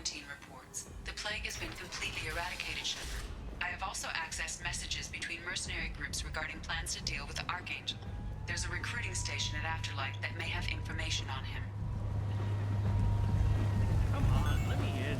quarantine reports. The plague has been completely eradicated, Shepard. I have also accessed messages between mercenary groups regarding plans to deal with the Archangel. There's a recruiting station at Afterlife that may have information on him. Come on, let me in.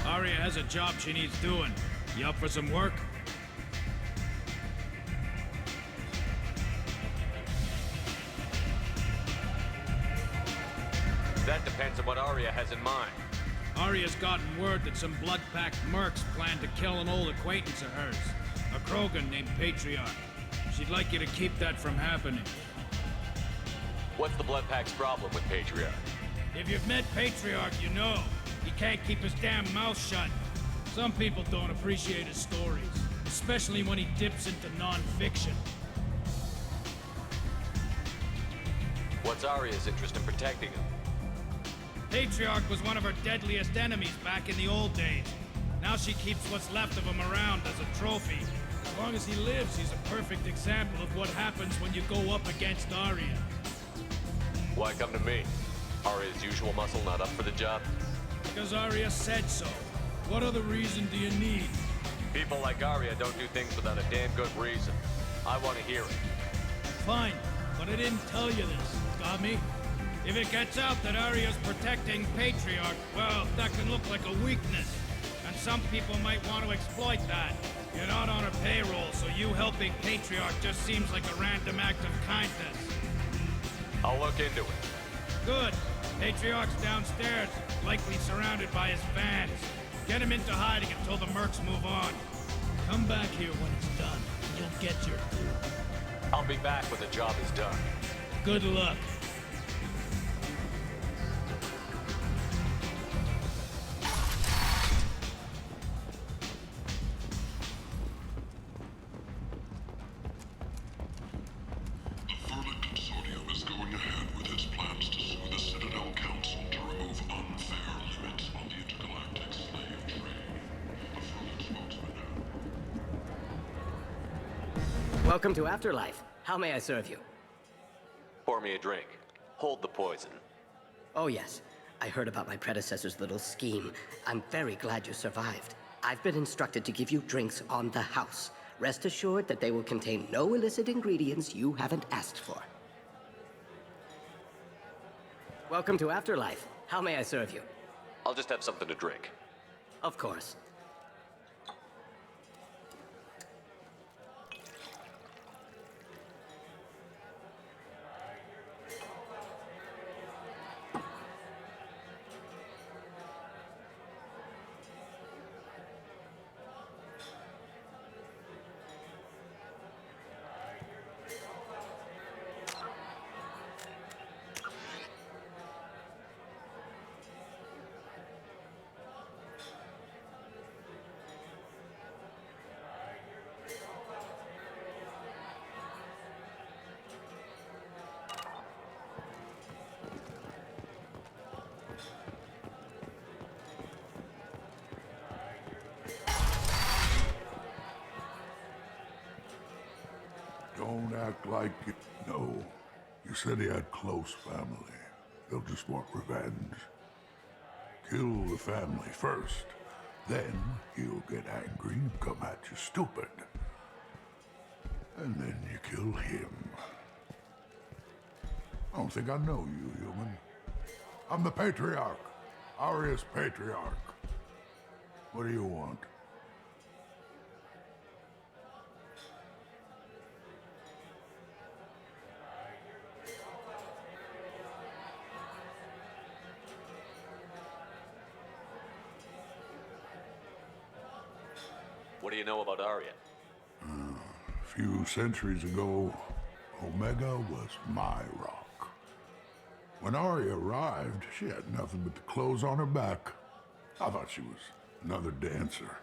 Aria has a job she needs doing. You up for some work? That depends on what Aria has in mind. Aria's gotten word that some blood-packed mercs plan to kill an old acquaintance of hers, a Krogan named Patriarch. She'd like you to keep that from happening. What's the Blood Pack's problem with Patriarch? If you've met Patriarch, you know. He can't keep his damn mouth shut. Some people don't appreciate his stories, especially when he dips into non-fiction. What's Aria's interest in protecting him? Patriarch was one of her deadliest enemies back in the old days. Now she keeps what's left of him around as a trophy. As long as he lives, he's a perfect example of what happens when you go up against Aria. Why come to me? Aria's usual muscle not up for the job? Because Aria said so. What other reason do you need? People like Aria don't do things without a damn good reason. I want to hear it. Fine, but I didn't tell you this. Got me? If it gets out that Aria's protecting Patriarch, well, that can look like a weakness. And some people might want to exploit that. You're not on her payroll, so you helping Patriarch just seems like a random act of kindness. I'll look into it. Good. Patriarch's downstairs, likely surrounded by his fans. Get him into hiding until the mercs move on. Come back here when it's done, and you'll get your due. I'll be back when the job is done. Good luck. Welcome to Afterlife. How may I serve you? Pour me a drink. Hold the poison. Oh yes, I heard about my predecessor's little scheme. I'm very glad you survived. I've been instructed to give you drinks on the house. Rest assured that they will contain no illicit ingredients you haven't asked for. Welcome to Afterlife. How may I serve you? I'll just have something to drink. Of course. Don't act like you know. You said he had close family. They'll just want revenge. Kill the family first. Then he'll get angry and come at you stupid. And then you kill him. I don't think I know you, human. I'm the Patriarch. Aria's Patriarch. What do you want? What do you know about Aria? A few centuries ago, Omega was my rock. When Aria arrived, she had nothing but the clothes on her back. I thought she was another dancer.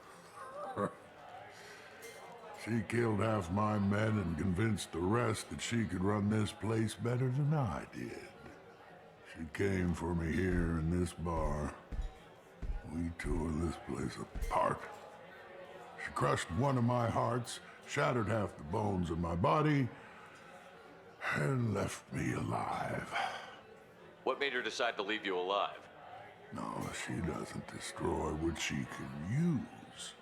She killed half my men and convinced the rest that she could run this place better than I did. She came for me here in this bar. We tore this place apart. She crushed one of my hearts, shattered half the bones of my body, and left me alive. What made her decide to leave you alive? No, she doesn't destroy what she can use.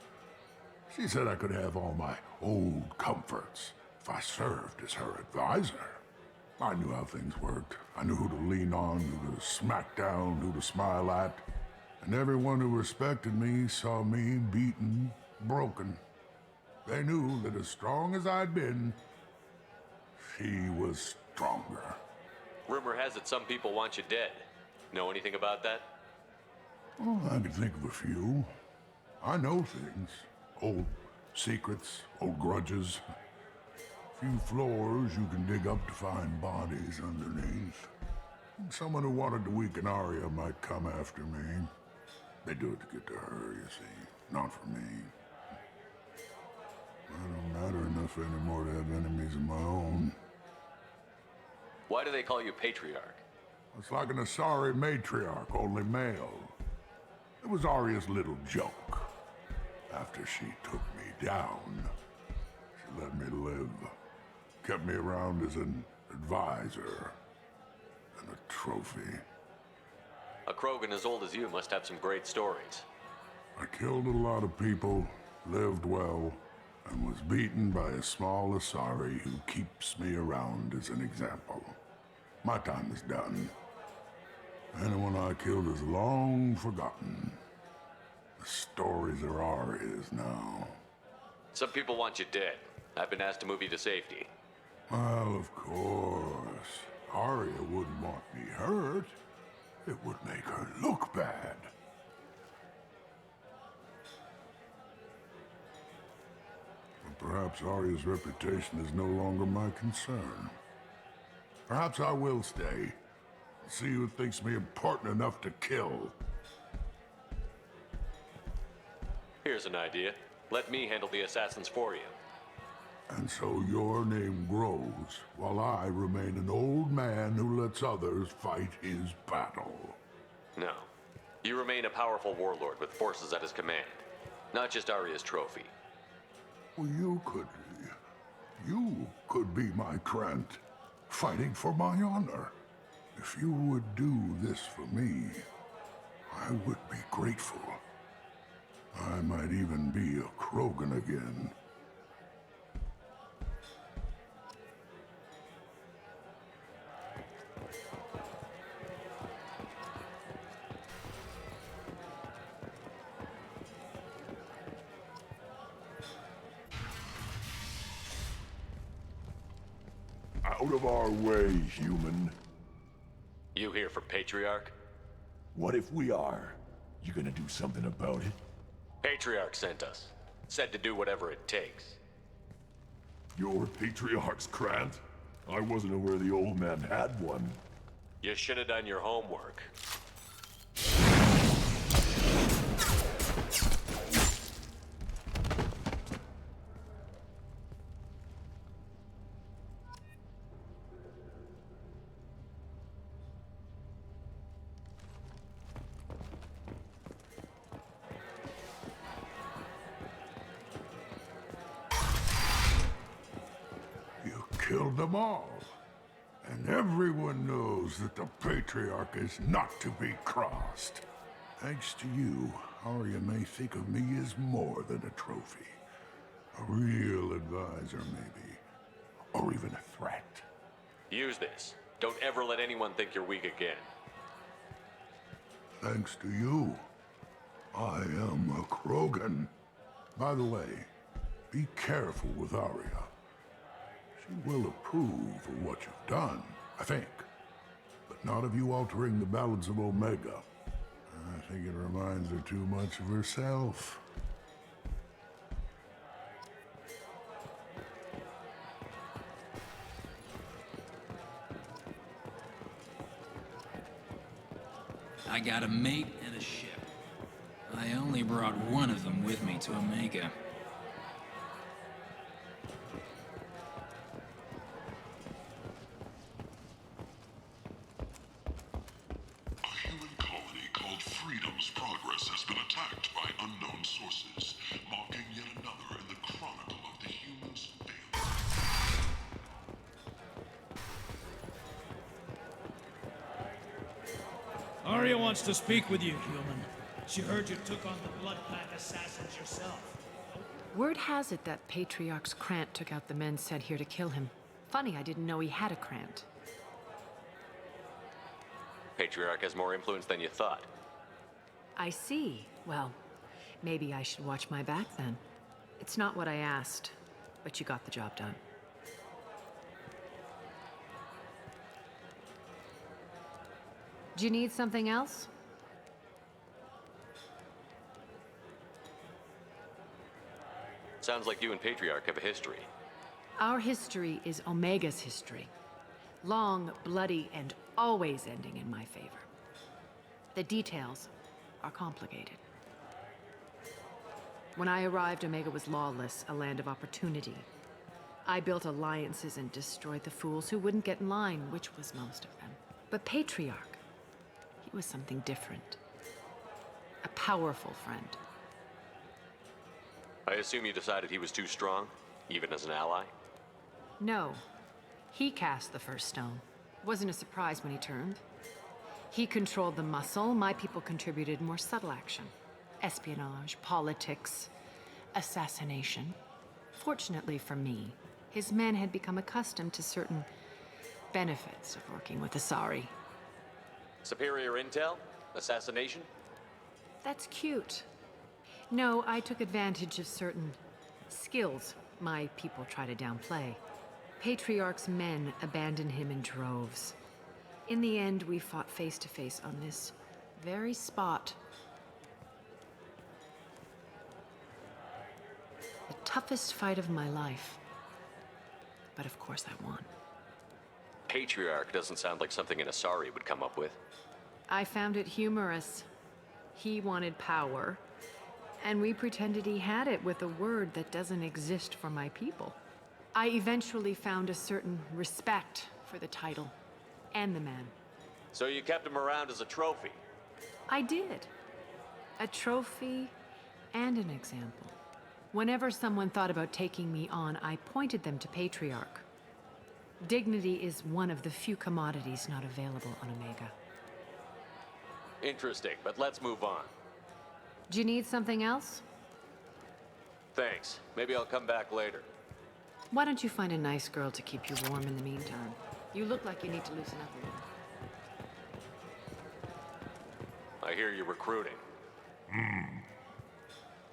She said I could have all my old comforts if I served as her advisor. I knew how things worked. I knew who to lean on, who to smack down, who to smile at. And everyone who respected me saw me beaten, broken. They knew that as strong as I'd been, she was stronger. Rumor has it some people want you dead. Know anything about that? Oh, I can think of a few. I know things. Old secrets, old grudges. Few floors you can dig up to find bodies underneath. Someone who wanted to weaken Arya might come after me. They do it to get to her, you see, not for me. I don't matter enough anymore to have enemies of my own. Why do they call you Patriarch? It's like an Asari matriarch, only male. It was Arya's little joke. After she took me down, she let me live. Kept me around as an advisor and a trophy. A Krogan as old as you must have some great stories. I killed a lot of people, lived well, and was beaten by a small Asari who keeps me around as an example. My time is done. Anyone I killed is long forgotten. The stories are Arya's now. Some people want you dead. I've been asked to move you to safety. Well, of course. Arya wouldn't want me hurt. It would make her look bad. But perhaps Arya's reputation is no longer my concern. Perhaps I will stay. See who thinks me important enough to kill. Here's an idea. Let me handle the assassins for you. And so your name grows, while I remain an old man who lets others fight his battle. No. You remain a powerful warlord with forces at his command. Not just Arya's trophy. Well, you could be my Trent, fighting for my honor. If you would do this for me, I would be grateful. I might even be a Krogan again. Out of our way, human. You here for Patriarch? What if we are? You gonna do something about it? Patriarch sent us. Said to do whatever it takes. Your Patriarch's Krant? I wasn't aware the old man had one. You should have done your homework. Killed them all. And everyone knows that the Patriarch is not to be crossed. Thanks to you, Arya may think of me as more than a trophy. A real advisor, maybe. Or even a threat. Use this. Don't ever let anyone think you're weak again. Thanks to you, I am a Krogan. By the way, be careful with Arya. She will approve of what you've done, I think. But not of you altering the balance of Omega. I think it reminds her too much of herself. I got a mate and a ship. I only brought one of them with me to Omega. progress has been attacked by unknown sources, marking yet another in the chronicle of the humans' failure. Arya wants to speak with you, human. She heard you took on the Blood Pack assassins yourself. Word has it that Patriarch's Krant took out the men sent here to kill him. Funny, I didn't know he had a Krant. Patriarch has more influence than you thought. I see. Well, maybe I should watch my back then. It's not what I asked, but you got the job done. Do you need something else? Sounds like you and Patriarch have a history. Our history is Omega's history. Long, bloody, and always ending in my favor. The details are complicated. When I arrived, Omega was lawless, a land of opportunity. I built alliances and destroyed the fools who wouldn't get in line, which was most of them. But Patriarch, he was something different. A powerful friend. I assume you decided he was too strong, even as an ally? No. He cast the first stone. Wasn't a surprise when he turned. He controlled the muscle, my people contributed more subtle action. Espionage, politics, assassination. Fortunately for me, his men had become accustomed to certain benefits of working with Asari. Superior intel? Assassination? That's cute. No, I took advantage of certain skills my people try to downplay. Patriarch's men abandoned him in droves. In the end, we fought face to face on this very spot. The toughest fight of my life. But of course I won. Patriarch doesn't sound like something an Asari would come up with. I found it humorous. He wanted power, and we pretended he had it with a word that doesn't exist for my people. I eventually found a certain respect for the title and the man. So you kept him around as a trophy? I did. A trophy and an example. Whenever someone thought about taking me on, I pointed them to Patriarch. Dignity is one of the few commodities not available on Omega. Interesting, but let's move on. Do you need something else? Thanks. Maybe I'll come back later. Why don't you find a nice girl to keep you warm in the meantime? You look like you need to loosen up a little. I hear you're recruiting.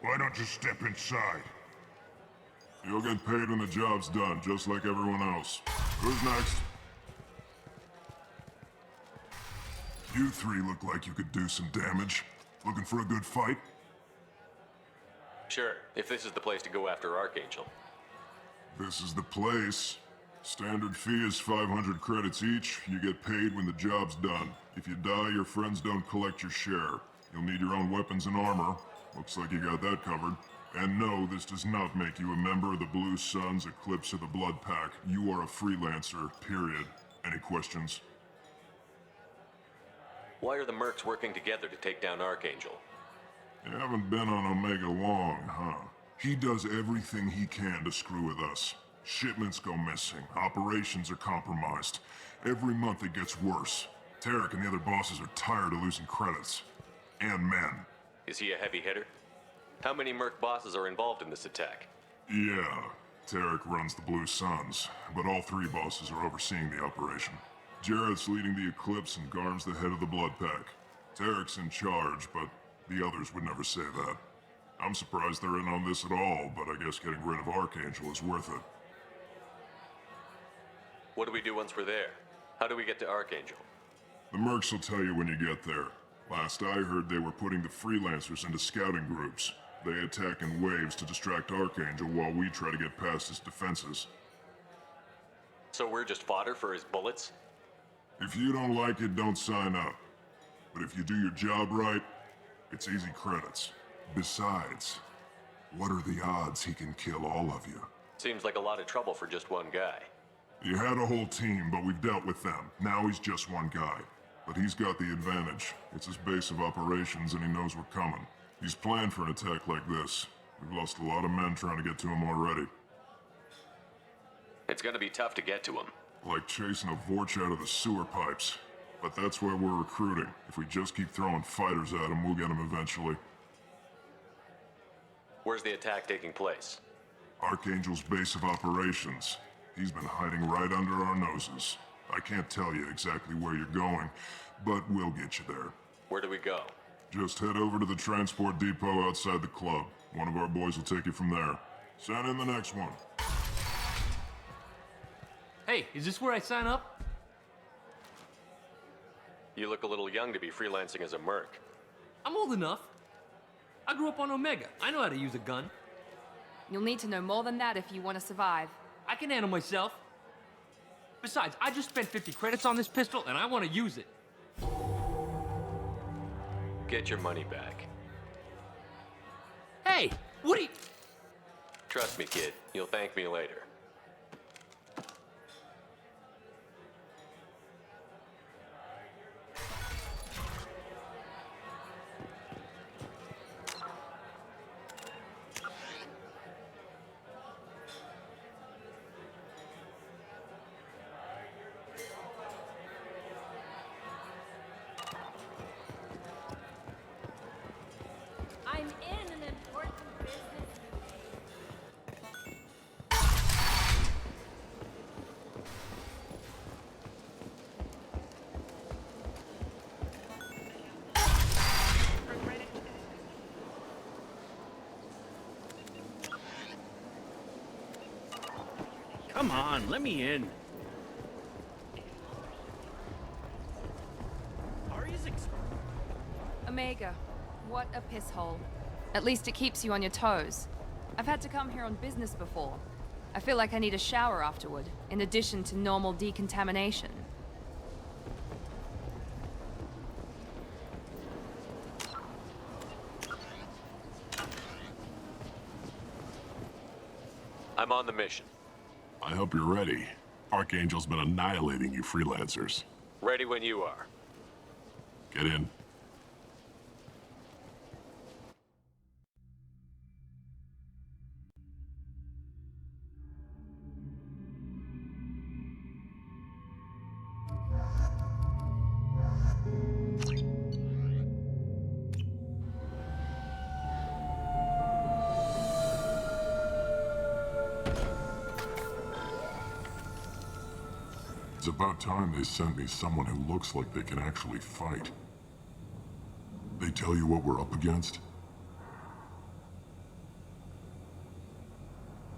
Why don't you step inside? You'll get paid when the job's done, just like everyone else. Who's next? You three look like you could do some damage. Looking for a good fight? Sure, if this is the place to go after Archangel. This is the place. Standard fee is 500 credits each. You get paid when the job's done. If you die, your friends don't collect your share. You'll need your own weapons and armor. Looks like you got that covered. And no, this does not make you a member of the Blue Suns, Eclipse, or the Blood Pack. You are a freelancer, period. Any questions? Why are the Mercs working together to take down Archangel? You haven't been on Omega long, huh? He does everything he can to screw with us. Shipments go missing, operations are compromised. Every month it gets worse. Tarek and the other bosses are tired of losing credits. And men. Is he a heavy hitter? How many Merc bosses are involved in this attack? Yeah, Tarek runs the Blue Suns, but all three bosses are overseeing the operation. Jarrett's leading the Eclipse and Garm's the head of the Blood Pack. Tarek's in charge, but the others would never say that. I'm surprised they're in on this at all, but I guess getting rid of Archangel is worth it. What do we do once we're there? How do we get to Archangel? The Mercs will tell you when you get there. Last I heard, they were putting the freelancers into scouting groups. They attack in waves to distract Archangel while we try to get past his defenses. So we're just fodder for his bullets? If you don't like it, don't sign up. But if you do your job right, it's easy credits. Besides, what are the odds he can kill all of you? Seems like a lot of trouble for just one guy. You had a whole team, but we've dealt with them. Now he's just one guy. But he's got the advantage. It's his base of operations and he knows we're coming. He's planned for an attack like this. We've lost a lot of men trying to get to him already. It's gonna be tough to get to him. Like chasing a Vorch out of the sewer pipes. But that's where we're recruiting. If we just keep throwing fighters at him, we'll get him eventually. Where's the attack taking place? Archangel's base of operations. He's been hiding right under our noses. I can't tell you exactly where you're going, but we'll get you there. Where do we go? Just head over to the transport depot outside the club. One of our boys will take you from there. Send in the next one. Hey, is this where I sign up? You look a little young to be freelancing as a merc. I'm old enough. I grew up on Omega. I know how to use a gun. You'll need to know more than that if you want to survive. I can handle myself. Besides, I just spent 50 credits on this pistol, and I want to use it. Get your money back. Hey, what are you... Trust me, kid. You'll thank me later. I'm in an important business meeting. Come on, let me in. Omega, what a piss hole. At least it keeps you on your toes. I've had to come here on business before. I feel like I need a shower afterward, in addition to normal decontamination. I'm on the mission. I hope you're ready. Archangel's been annihilating you freelancers. Ready when you are. Get in. It's about time they sent me someone who looks like they can actually fight. They tell you what we're up against?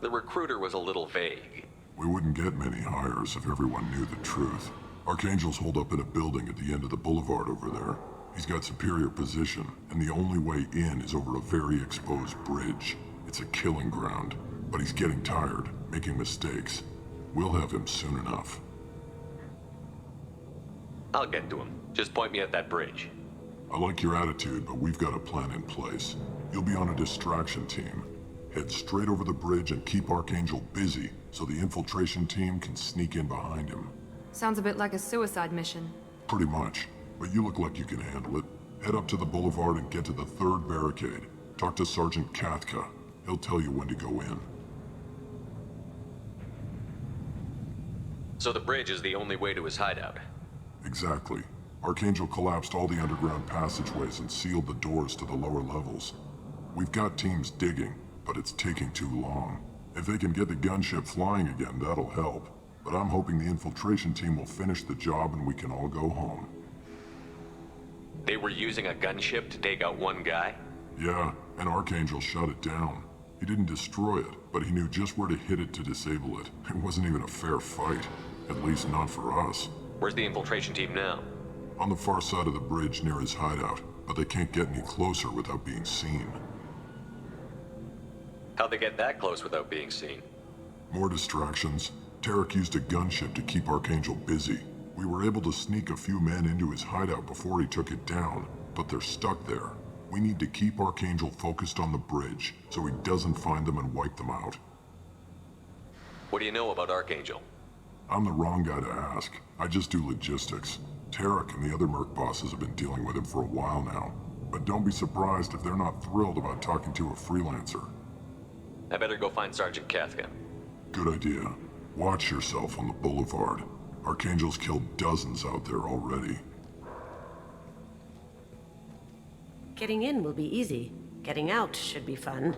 The recruiter was a little vague. We wouldn't get many hires if everyone knew the truth. Archangel's holed up in a building at the end of the boulevard over there. He's got superior position, and the only way in is over a very exposed bridge. It's a killing ground, but he's getting tired, making mistakes. We'll have him soon enough. I'll get to him. Just point me at that bridge. I like your attitude, but we've got a plan in place. You'll be on a distraction team. Head straight over the bridge and keep Archangel busy so the infiltration team can sneak in behind him. Sounds a bit like a suicide mission. Pretty much, but you look like you can handle it. Head up to the boulevard and get to the third barricade. Talk to Sergeant Katka. He'll tell you when to go in. So the bridge is the only way to his hideout. Exactly. Archangel collapsed all the underground passageways and sealed the doors to the lower levels. We've got teams digging, but it's taking too long. If they can get the gunship flying again, that'll help. But I'm hoping the infiltration team will finish the job and we can all go home. They were using a gunship to take out one guy? Yeah, and Archangel shut it down. He didn't destroy it, but he knew just where to hit it to disable it. It wasn't even a fair fight. At least not for us. Where's the infiltration team now? On the far side of the bridge near his hideout, but they can't get any closer without being seen. How'd they get that close without being seen? More distractions. Tarek used a gunship to keep Archangel busy. We were able to sneak a few men into his hideout before he took it down, but they're stuck there. We need to keep Archangel focused on the bridge, so he doesn't find them and wipe them out. What do you know about Archangel? I'm the wrong guy to ask. I just do logistics. Tarek and the other Merc bosses have been dealing with him for a while now. But don't be surprised if they're not thrilled about talking to a freelancer. I better go find Sergeant Kafka. Good idea. Watch yourself on the boulevard. Archangel's killed dozens out there already. Getting in will be easy. Getting out should be fun.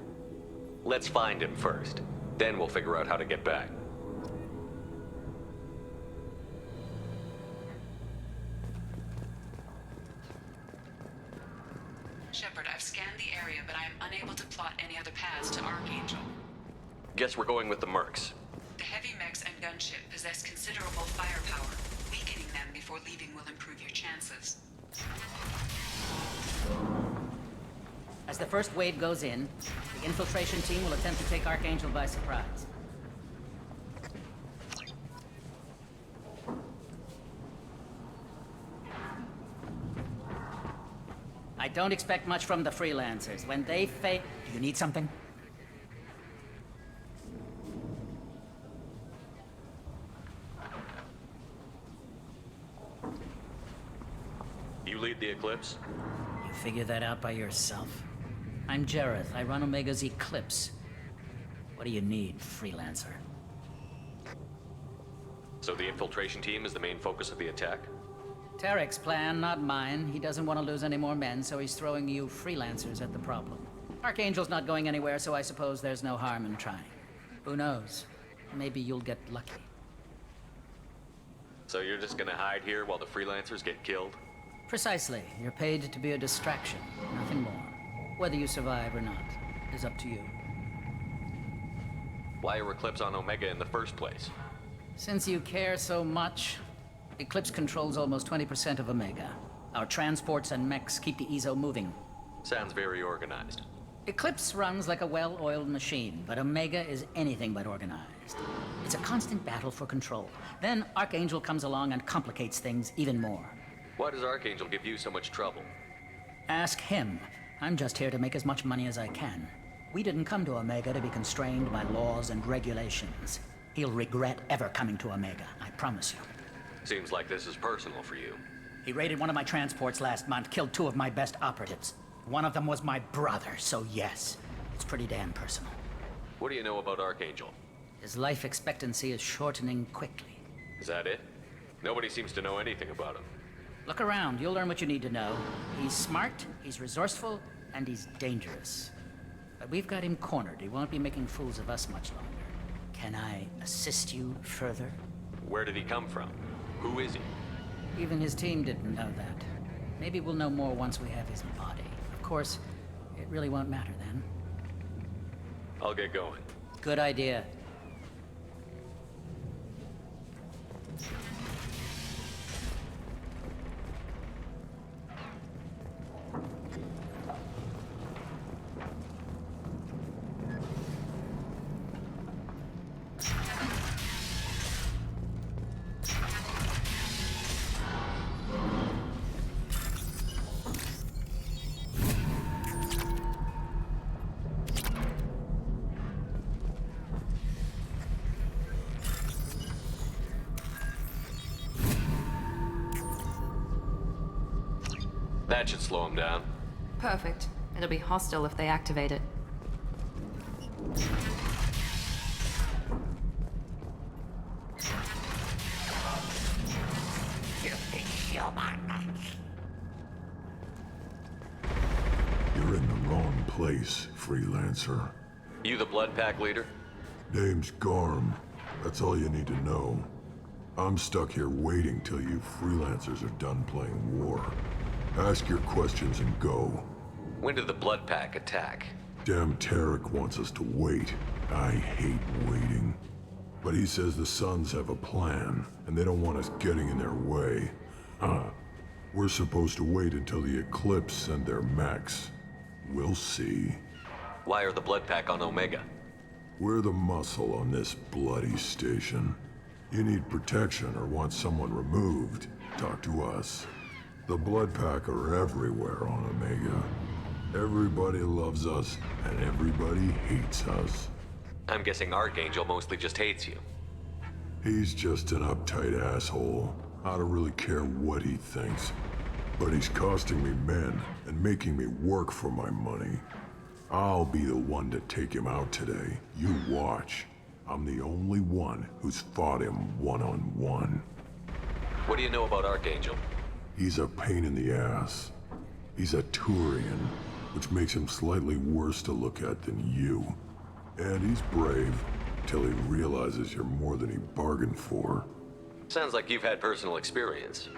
Let's find him first. Then we'll figure out how to get back. Shepard, I've scanned the area, but I am unable to plot any other paths to Archangel. Guess we're going with the Mercs. The heavy mechs and gunship possess considerable firepower. Weakening them before leaving will improve your chances. As the first wave goes in, the infiltration team will attempt to take Archangel by surprise. I don't expect much from the freelancers. When they fail... Do you need something? You lead the Eclipse? You figure that out by yourself. I'm Jareth. I run Omega's Eclipse. What do you need, freelancer? So the infiltration team is the main focus of the attack? Tarek's plan, not mine. He doesn't want to lose any more men, so he's throwing you freelancers at the problem. Archangel's not going anywhere, so I suppose there's no harm in trying. Who knows? Maybe you'll get lucky. So you're just gonna hide here while the freelancers get killed? Precisely. You're paid to be a distraction, nothing more. Whether you survive or not is up to you. Why are Eclipse on Omega in the first place? Since you care so much, Eclipse controls almost 20% of Omega. Our transports and mechs keep the EZO moving. Sounds very organized. Eclipse runs like a well-oiled machine, but Omega is anything but organized. It's a constant battle for control. Then Archangel comes along and complicates things even more. Why does Archangel give you so much trouble? Ask him. I'm just here to make as much money as I can. We didn't come to Omega to be constrained by laws and regulations. He'll regret ever coming to Omega, I promise you. Seems like this is personal for you. He raided one of my transports last month, killed 2 of my best operatives. One of them was my brother, so yes, it's pretty damn personal. What do you know about Archangel? His life expectancy is shortening quickly. Is that it? Nobody seems to know anything about him. Look around, you'll learn what you need to know. He's smart, he's resourceful, and he's dangerous. But we've got him cornered. He won't be making fools of us much longer. Can I assist you further? Where did he come from? Who is he? Even his team didn't know that. Maybe we'll know more once we have his body. Of course, it really won't matter then. I'll get going. Good idea. That should slow him down. Perfect. It'll be hostile if they activate it. You're in the wrong place, freelancer. You the Blood Pack leader? Name's Garm. That's all you need to know. I'm stuck here waiting till you freelancers are done playing war. Ask your questions and go. When did the Blood Pack attack? Damn Tarek wants us to wait. I hate waiting. But he says the Suns have a plan, and they don't want us getting in their way. We're supposed to wait until the Eclipse send their mechs. We'll see. Why are the Blood Pack on Omega? We're the muscle on this bloody station. You need protection or want someone removed, talk to us. The Blood Pack are everywhere on Omega. Everybody loves us, and everybody hates us. I'm guessing Archangel mostly just hates you. He's just an uptight asshole. I don't really care what he thinks. But he's costing me men and making me work for my money. I'll be the one to take him out today. You watch. I'm the only one who's fought him one-on-one. What do you know about Archangel? He's a pain in the ass. He's a Turian, which makes him slightly worse to look at than you. And he's brave, till he realizes you're more than he bargained for. Sounds like you've had personal experience.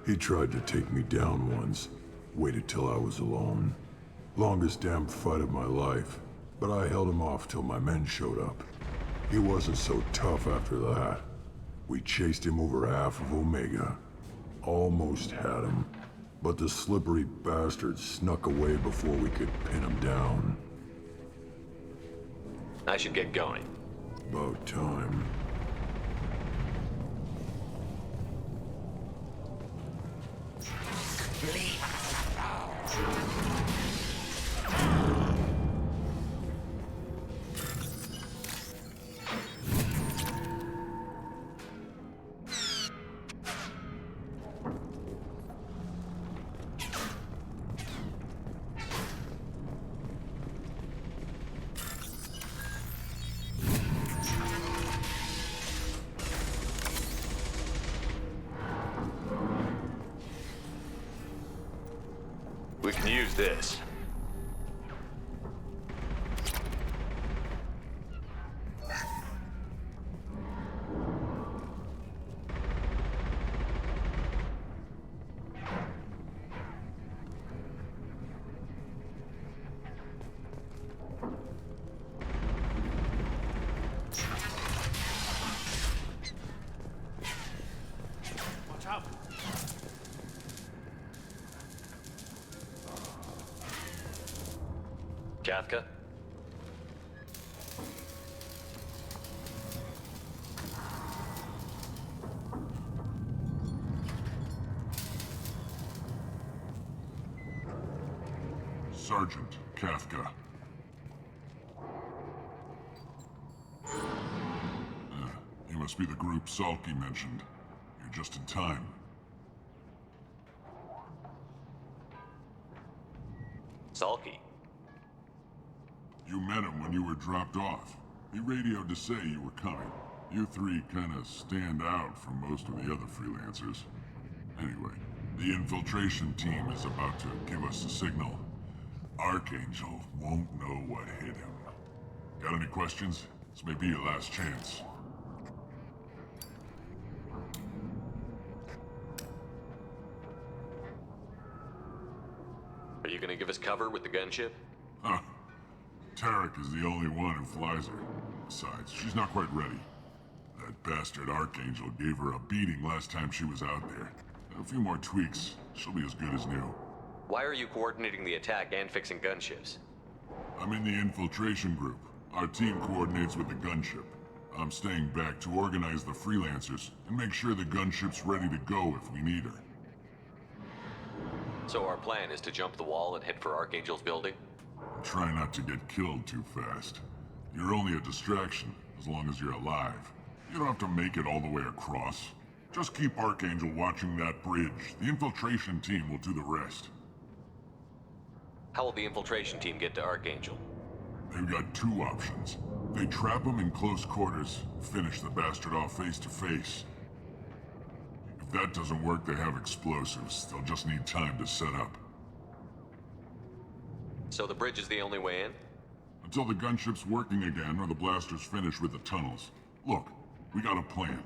He tried to take me down once. Waited till I was alone. Longest damn fight of my life. But I held him off till my men showed up. He wasn't so tough after that. We chased him over half of Omega. Almost had him. But the slippery bastard snuck away before we could pin him down. I should get going. About time. We can use this. Watch out. Kafka? Sergeant Kafka. You must be the group Salky mentioned. You're just in time. Salky? You met him when you were dropped off. He radioed to say you were coming. You three kinda stand out from most of the other freelancers. Anyway, the infiltration team is about to give us a signal. Archangel won't know what hit him. Got any questions? This may be your last chance. Are you gonna give us cover with the gunship? Huh. Tarek is the only one who flies her. Besides, she's not quite ready. That bastard Archangel gave her a beating last time she was out there. A few more tweaks, she'll be as good as new. Why are you coordinating the attack and fixing gunships? I'm in the infiltration group. Our team coordinates with the gunship. I'm staying back to organize the freelancers and make sure the gunship's ready to go if we need her. So our plan is to jump the wall and head for Archangel's building? Try not to get killed too fast. You're only a distraction, as long as you're alive. You don't have to make it all the way across. Just keep Archangel watching that bridge. The infiltration team will do the rest. How will the infiltration team get to Archangel? They've got two options. They trap him in close quarters, finish the bastard off face to face. If that doesn't work, they have explosives. They'll just need time to set up. So the bridge is the only way in? Until the gunship's working again or the blasters finish with the tunnels. Look, we got a plan.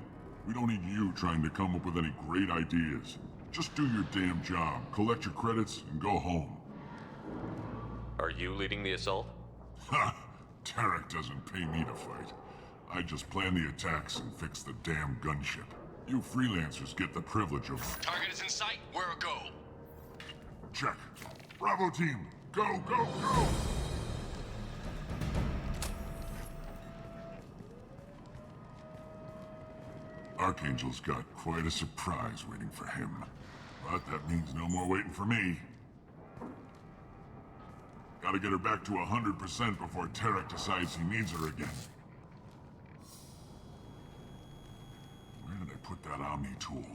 We don't need you trying to come up with any great ideas. Just do your damn job, collect your credits, and go home. Are you leading the assault? Ha! Tarek doesn't pay me to fight. I just plan the attacks and fix the damn gunship. You freelancers get the privilege of... Target is in sight. Where a go? Check. Bravo team, go, go, go! Archangel's got quite a surprise waiting for him. But that means no more waiting for me. Gotta get her back to 100% before Tarek decides he needs her again. Where did I put that Omni tool?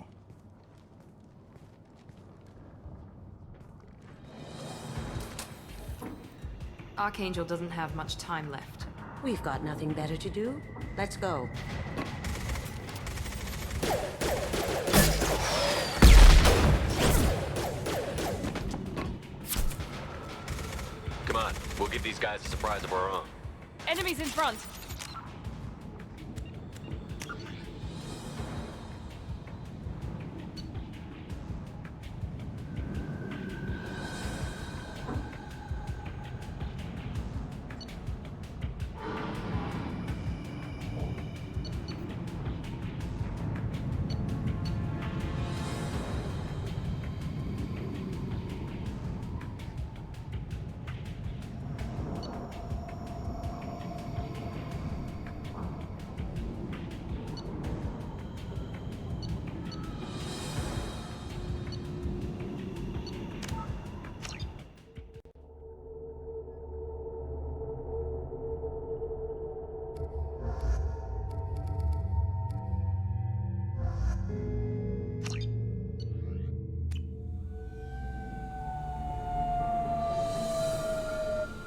Archangel doesn't have much time left. We've got nothing better to do. Let's go. Come on, we'll give these guys a surprise of our own. Enemies in front!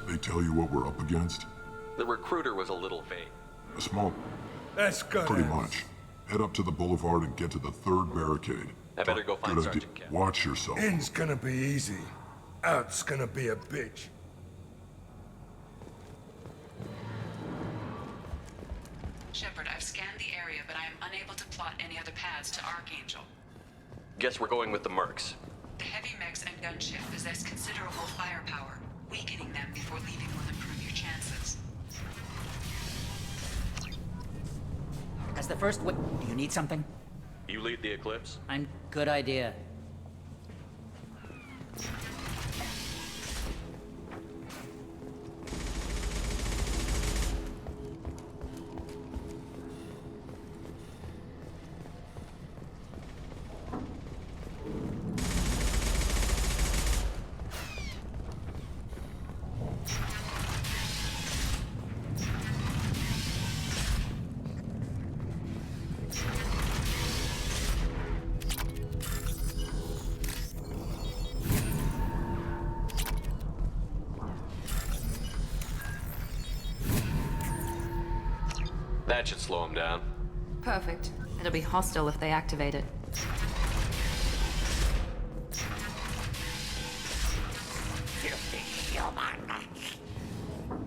They tell you what we're up against? The recruiter was a little vague. A small... That's good. Pretty much. Head up to the boulevard and get to the third barricade. I better go find Good Sergeant idea. Kemp. Watch yourself. In's gonna be easy. Out's gonna be a bitch. Shepard, I've scanned the area, but I am unable to plot any other paths to Archangel. Guess we're going with the Mercs. The heavy mechs and gunship possess considerable firepower. Weakening them before leaving will improve your chances. As the first do you need something? You lead the Eclipse? Good idea. That should slow them down. Perfect. It'll be hostile if they activate it.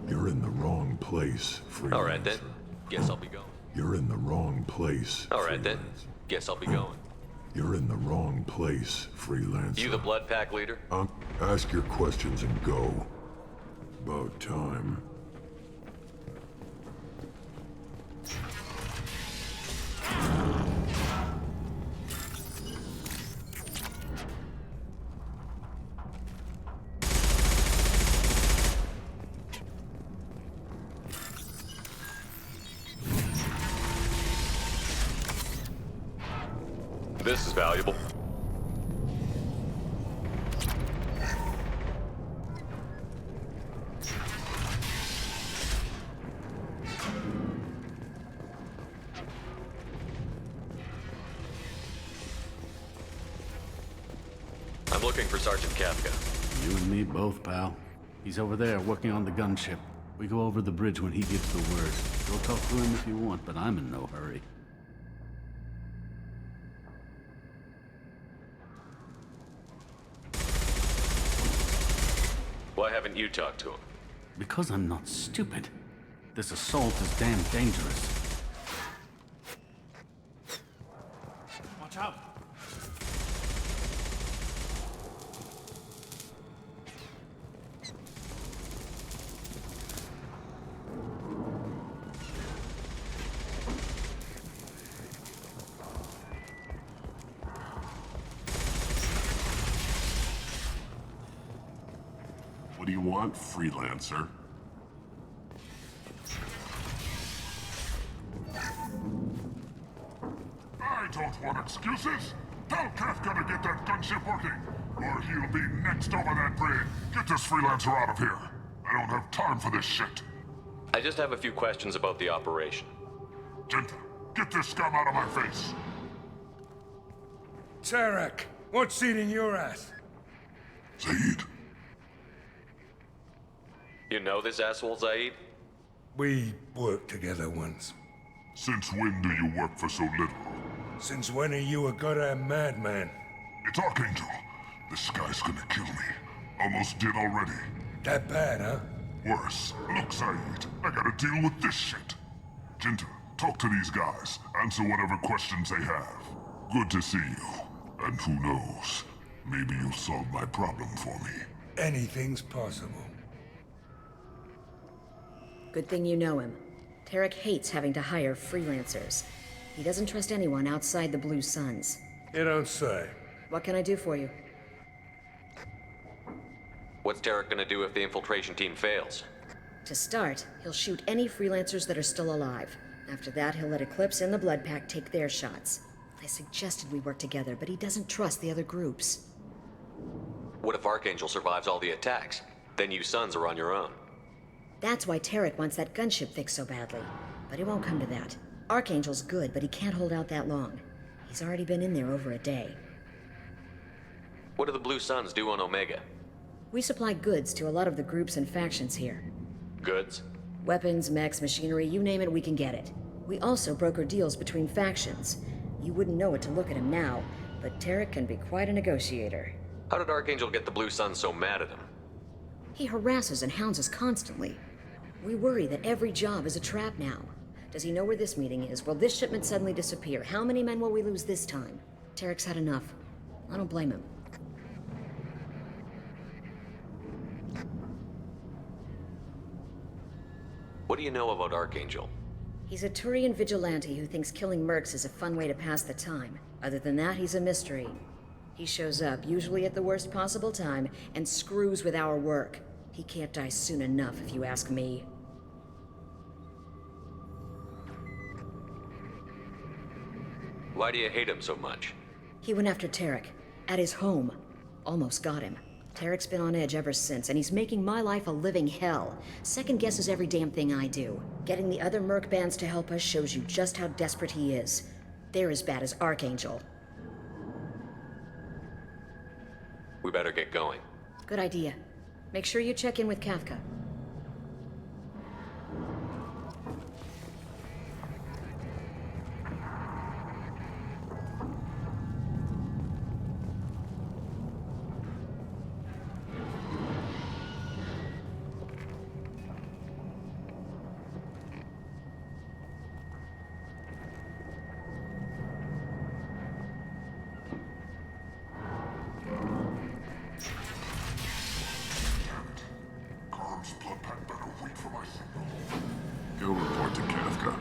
You're in the wrong place, Freelancer. All right then. Guess I'll be going. You're in the wrong place. All right then. Guess I'll be going. You're in the wrong place, Freelancer. You the Blood Pack leader? Ask your questions and go. About time. This is valuable. I'm looking for Sergeant Kafka. You and me both, pal. He's over there working on the gunship. We go over the bridge when he gives the word. Go talk to him if you want, but I'm in no hurry. Why haven't you talked to him? Because I'm not stupid. This assault is damn dangerous. Watch out! What do you want, Freelancer? I don't want excuses. Tell Kafka to get that gunship working, or he'll be next over that bridge. Get this Freelancer out of here. I don't have time for this shit. I just have a few questions about the operation. Genta, get this scum out of my face. Tarek, what's eating your ass? Zaid. You know this asshole, Zaid? We worked together once. Since when do you work for so little? Since when are you a goddamn madman? It's Archangel. This guy's gonna kill me. Almost did already. That bad, huh? Worse. Look, Zaid, I gotta deal with this shit. Jinta, talk to these guys. Answer whatever questions they have. Good to see you. And who knows, maybe you'll solve my problem for me. Anything's possible. Good thing you know him. Tarek hates having to hire freelancers. He doesn't trust anyone outside the Blue Suns. You don't say. What can I do for you? What's Tarek gonna do if the infiltration team fails? To start, he'll shoot any freelancers that are still alive. After that, he'll let Eclipse and the Blood Pack take their shots. I suggested we work together, but he doesn't trust the other groups. What if Archangel survives all the attacks? Then you Sons are on your own. That's why Tarek wants that gunship fixed so badly. But it won't come to that. Archangel's good, but he can't hold out that long. He's already been in there over a day. What do the Blue Suns do on Omega? We supply goods to a lot of the groups and factions here. Goods? Weapons, mechs, machinery, you name it, we can get it. We also broker deals between factions. You wouldn't know it to look at him now, but Tarek can be quite a negotiator. How did Archangel get the Blue Suns so mad at him? He harasses and hounds us constantly. We worry that every job is a trap now. Does he know where this meeting is? Will this shipment suddenly disappear? How many men will we lose this time? Tarek's had enough. I don't blame him. What do you know about Archangel? He's a Turian vigilante who thinks killing mercs is a fun way to pass the time. Other than that, he's a mystery. He shows up, usually at the worst possible time, and screws with our work. He can't die soon enough, if you ask me. Why do you hate him so much? He went after Tarek, at his home. Almost got him. Tarek's been on edge ever since, and he's making my life a living hell. Second guesses every damn thing I do. Getting the other merc bands to help us shows you just how desperate he is. They're as bad as Archangel. We better get going. Good idea. Make sure you check in with Kafka. Go report to Kafka.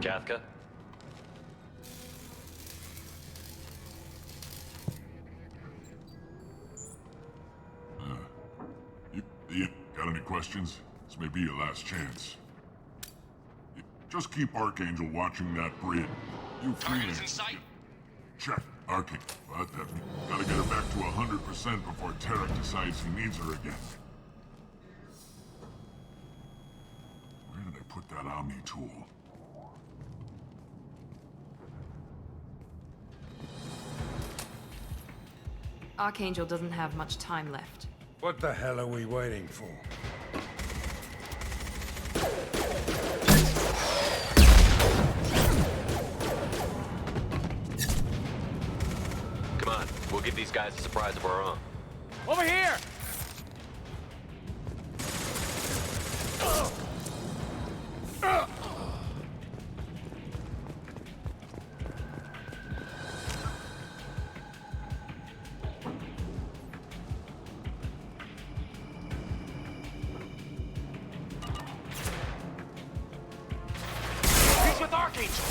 Kafka? You got any questions? This may be your last chance. Just keep Archangel watching that bridge. You Target's in sight. Check. Archangel. What? Gotta get her back to 100% before Tarek decides he needs her again. Where did I put that Omni tool? Archangel doesn't have much time left. What the hell are we waiting for? Come on, we'll give these guys a surprise of our own. Over here! He's with Archangel.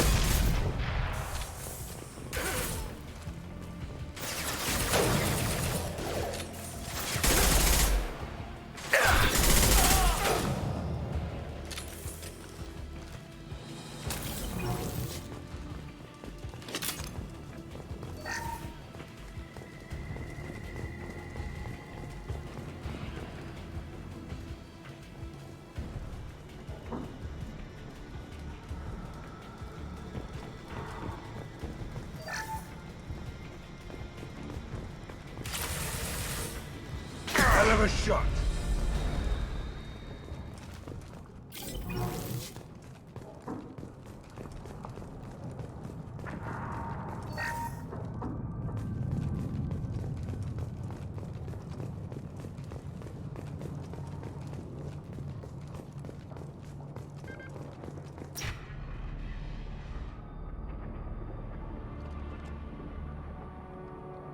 have a shot.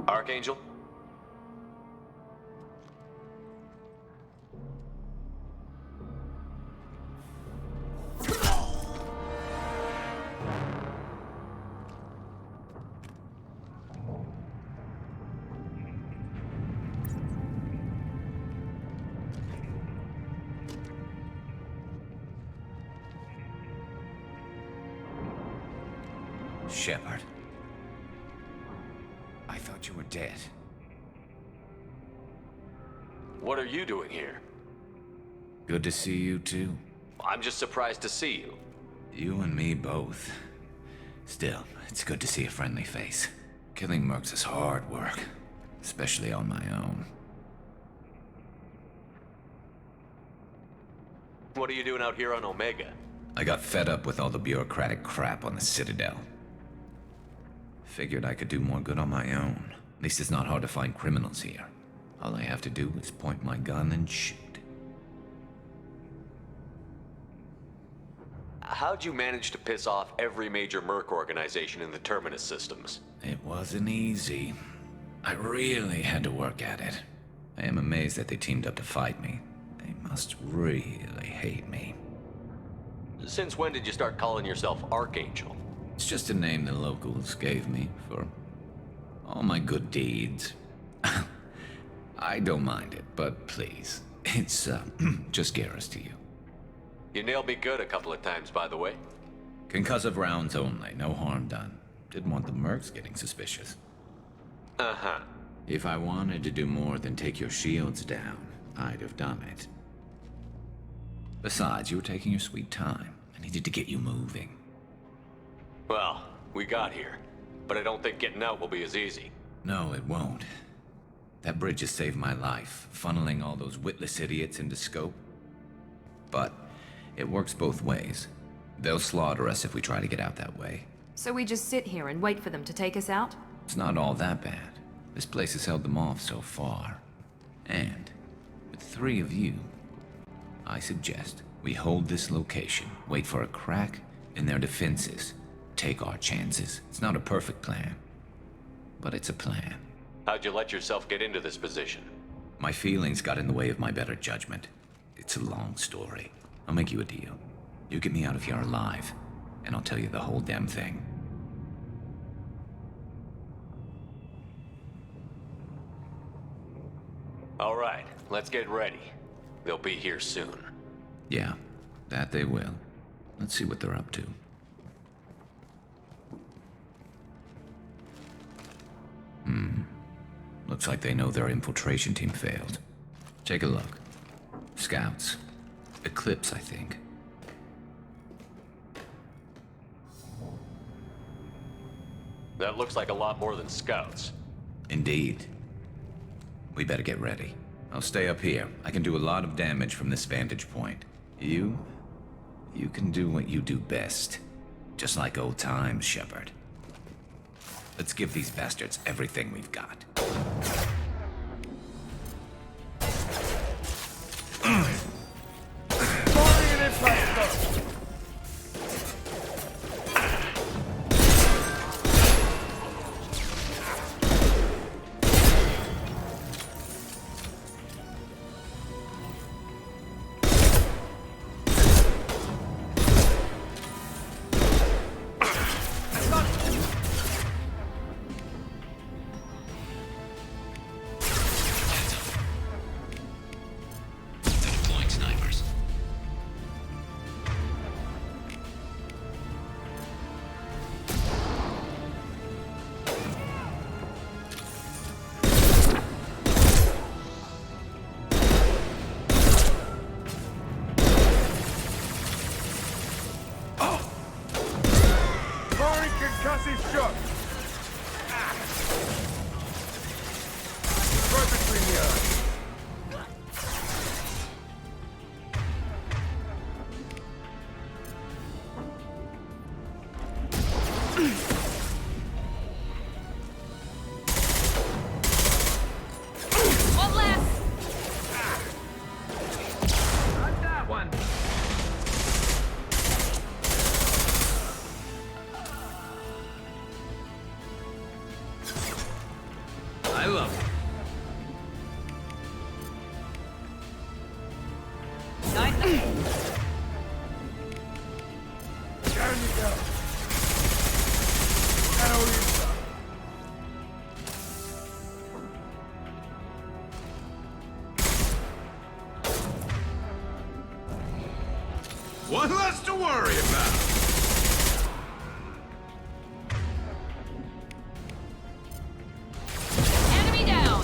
Archangel? Shepard. I thought you were dead. What are you doing here? Good to see you too. I'm just surprised to see you. You and me both. Still, it's good to see a friendly face. Killing mercs is hard work, especially on my own. What are you doing out here on Omega? I got fed up with all the bureaucratic crap on the Citadel. Figured I could do more good on my own. At least it's not hard to find criminals here. All I have to do is point my gun and shoot. How'd you manage to piss off every major merc organization in the Terminus systems? It wasn't easy. I really had to work at it. I am amazed that they teamed up to fight me. They must really hate me. Since when did you start calling yourself Archangel? It's just a name the locals gave me for all my good deeds. I don't mind it, but please, it's just Garrus to you. You nailed me good a couple of times, by the way. Concussive rounds only, no harm done. Didn't want the mercs getting suspicious. Uh-huh. If I wanted to do more than take your shields down, I'd have done it. Besides, you were taking your sweet time. I needed to get you moving. Well, we got here, but I don't think getting out will be as easy. No, it won't. That bridge has saved my life, funneling all those witless idiots into scope. But it works both ways. They'll slaughter us if we try to get out that way. So we just sit here and wait for them to take us out? It's not all that bad. This place has held them off so far. And with 3 of you, I suggest we hold this location, wait for a crack in their defenses, take our chances. It's not a perfect plan, but it's a plan. How'd you let yourself get into this position? My feelings got in the way of my better judgment. It's a long story. I'll make you a deal. You get me out of here alive, and I'll tell you the whole damn thing. All right, let's get ready. They'll be here soon. Yeah, that they will. Let's see what they're up to. Looks like they know their infiltration team failed. Take a look. Scouts. Eclipse, I think. That looks like a lot more than scouts. Indeed. We better get ready. I'll stay up here. I can do a lot of damage from this vantage point. You can do what you do best. Just like old times, Shepard. Let's give these bastards everything we've got. Heal up. Down you go. Now you One less to worry about. Enemy down!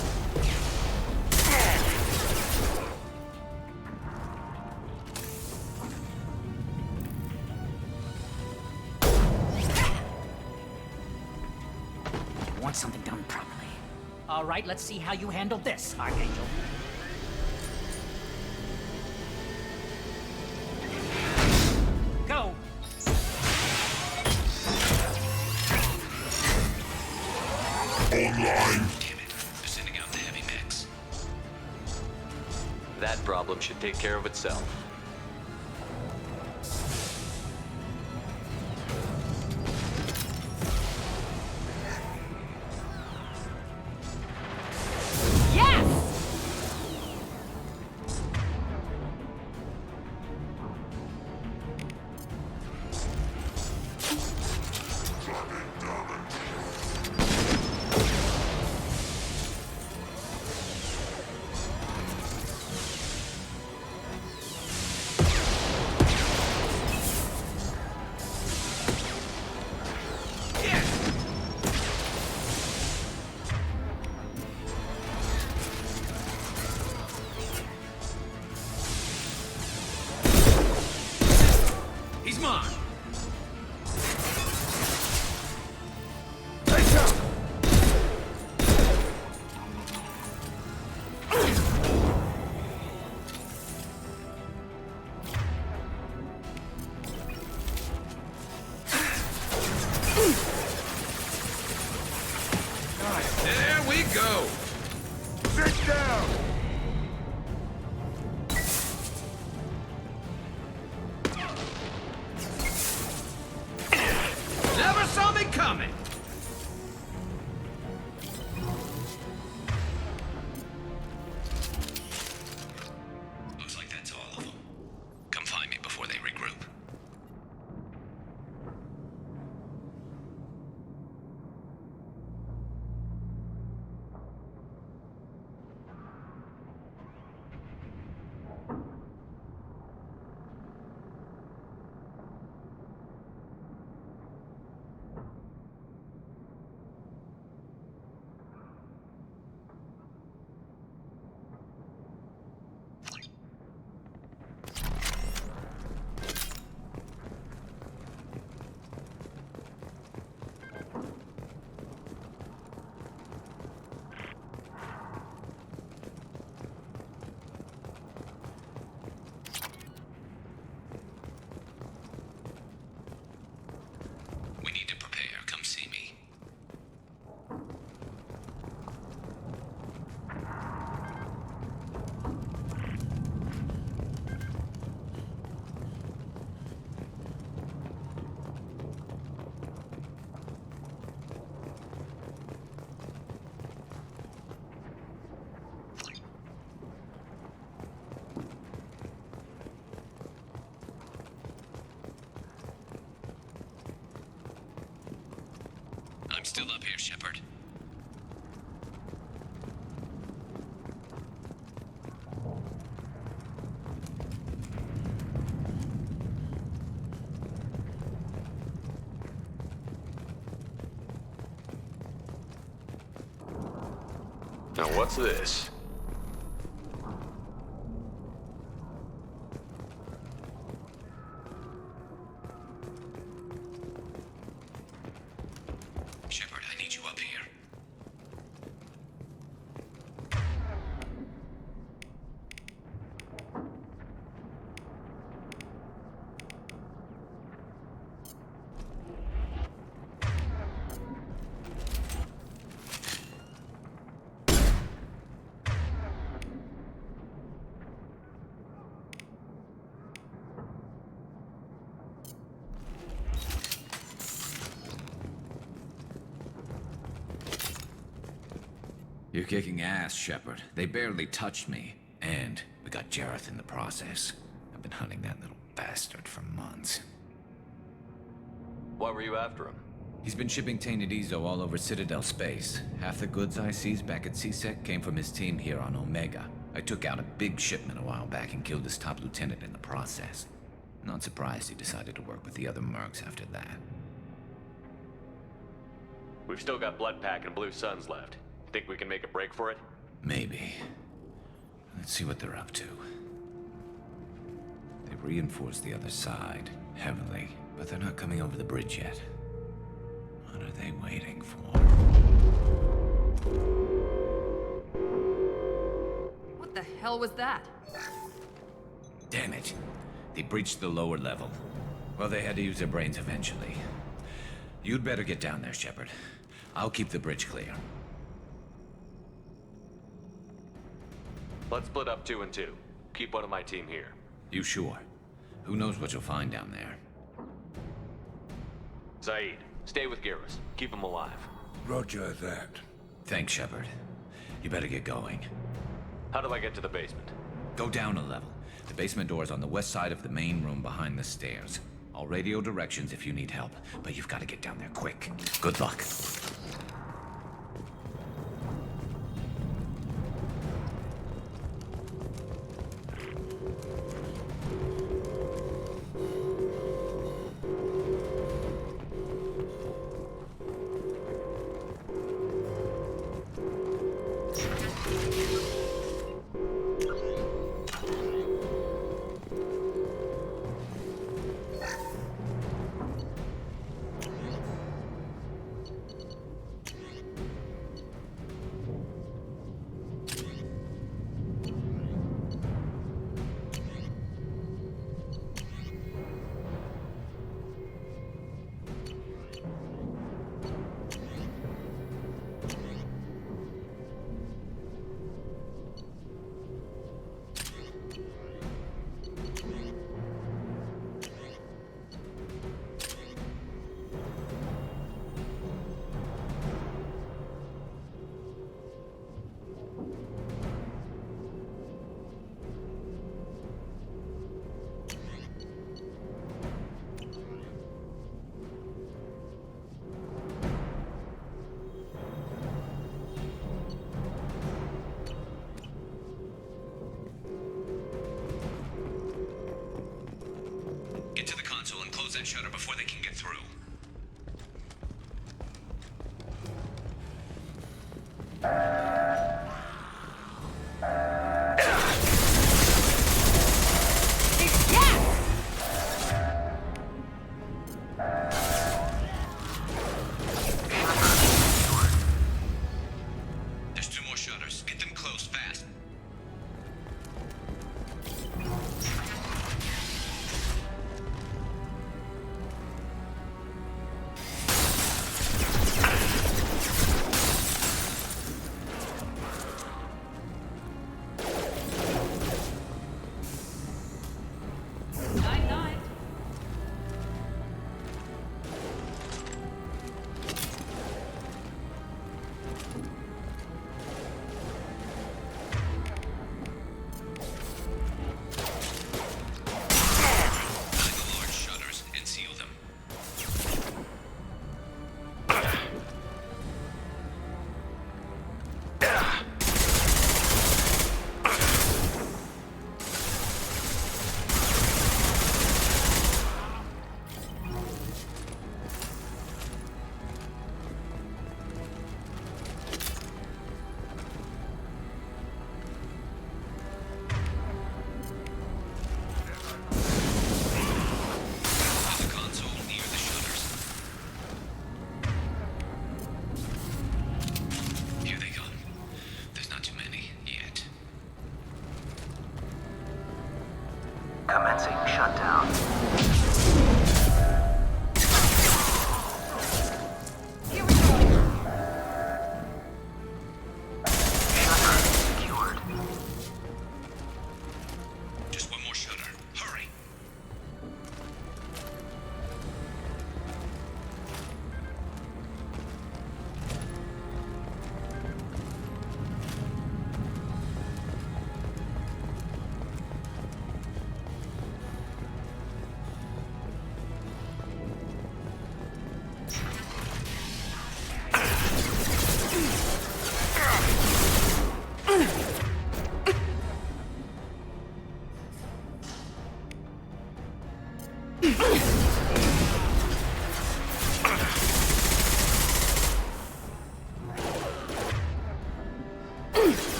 Want something done properly. All right, let's see how you handle this, Archangel. Go! Online. Damn it. They're sending out the heavy mechs. That problem should take care of itself. He's mine. There we go. sit down. Never saw me coming. Looks like that's all of them. Come find me before they regroup. We need to prepare. Come see me. I'm still up here, Shepard. Now what's this? Shepard, I need you up here. You're kicking ass, Shepard. They barely touched me. And we got Jareth in the process. I've been hunting that little bastard for months. Why were you after him? He's been shipping tainted Ezo all over Citadel space. Half the goods I seized back at CSEC came from his team here on Omega. I took out a big shipment a while back and killed his top lieutenant in the process. Not surprised he decided to work with the other mercs after that. We've still got Bloodpack and Blue Suns left. Think we can make a break for it? Maybe. Let's see what they're up to. They've reinforced the other side, heavily, but they're not coming over the bridge yet. What are they waiting for? What the hell was that? Damn it. They breached the lower level. Well, they had to use their brains eventually. You'd better get down there, Shepard. I'll keep the bridge clear. Let's split up 2 and 2. Keep one of my team here. You sure? Who knows what you'll find down there? Zaid, stay with Garrus. Keep him alive. Roger that. Thanks, Shepard. You better get going. How do I get to the basement? Go down a level. The basement door is on the west side of the main room behind the stairs. I'll radio directions if you need help, but you've got to get down there quick. Good luck. Get to the console and close that shutter before they can get through. There's 2 more shutters. Get them closed fast.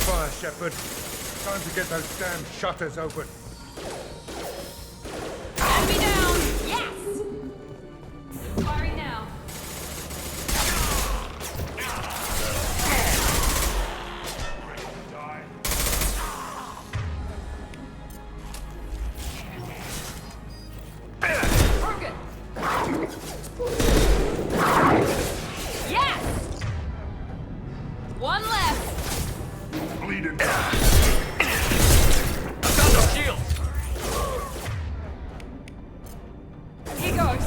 fire, Shepard. Time to get those damn shutters open. Enemy down! Yes! Firing now. Broken! Yes! One left! Bleeding. Here goes.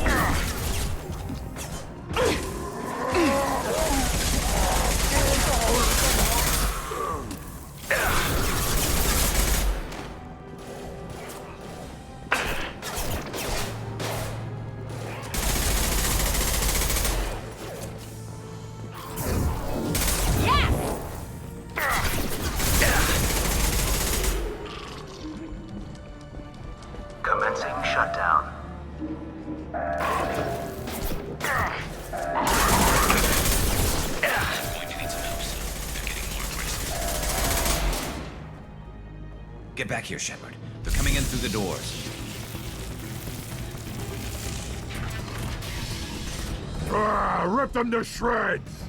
Commencing shutdown. Get back here, Shepard. They're coming in through the doors. Rip them to shreds!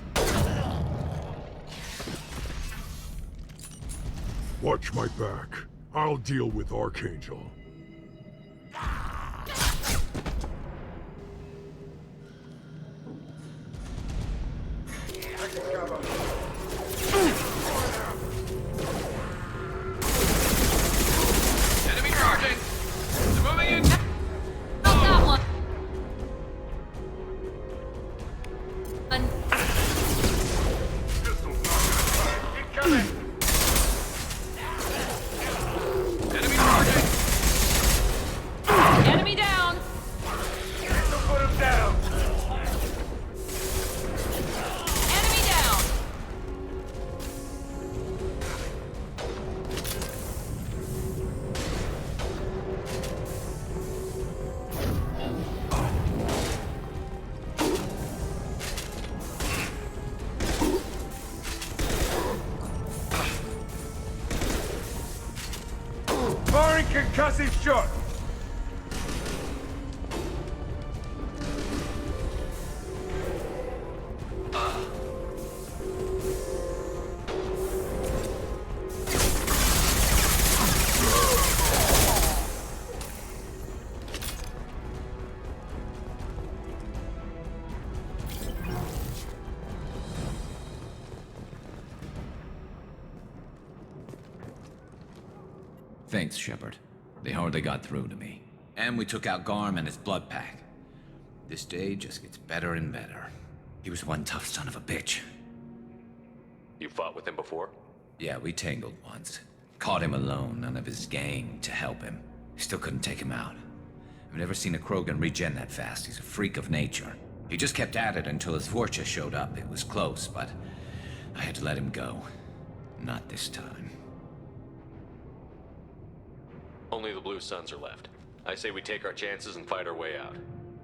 Watch my back. I'll deal with Archangel. Enemy charging! They're moving in! Not that one. Incoming! Enemy charging! Enemy down! This'll put him down! Enemy down! Firing concussive shot! Thanks, Shepard. They hardly got through to me. And we took out Garm and his blood pack. This day just gets better and better. He was one tough son of a bitch. You fought with him before? Yeah, we tangled once. Caught him alone, none of his gang to help him. Still couldn't take him out. I've never seen a Krogan regen that fast. He's a freak of nature. He just kept at it until his Vorcha showed up. It was close, but I had to let him go. Not this time. Only the Blue Suns are left. I say we take our chances and fight our way out.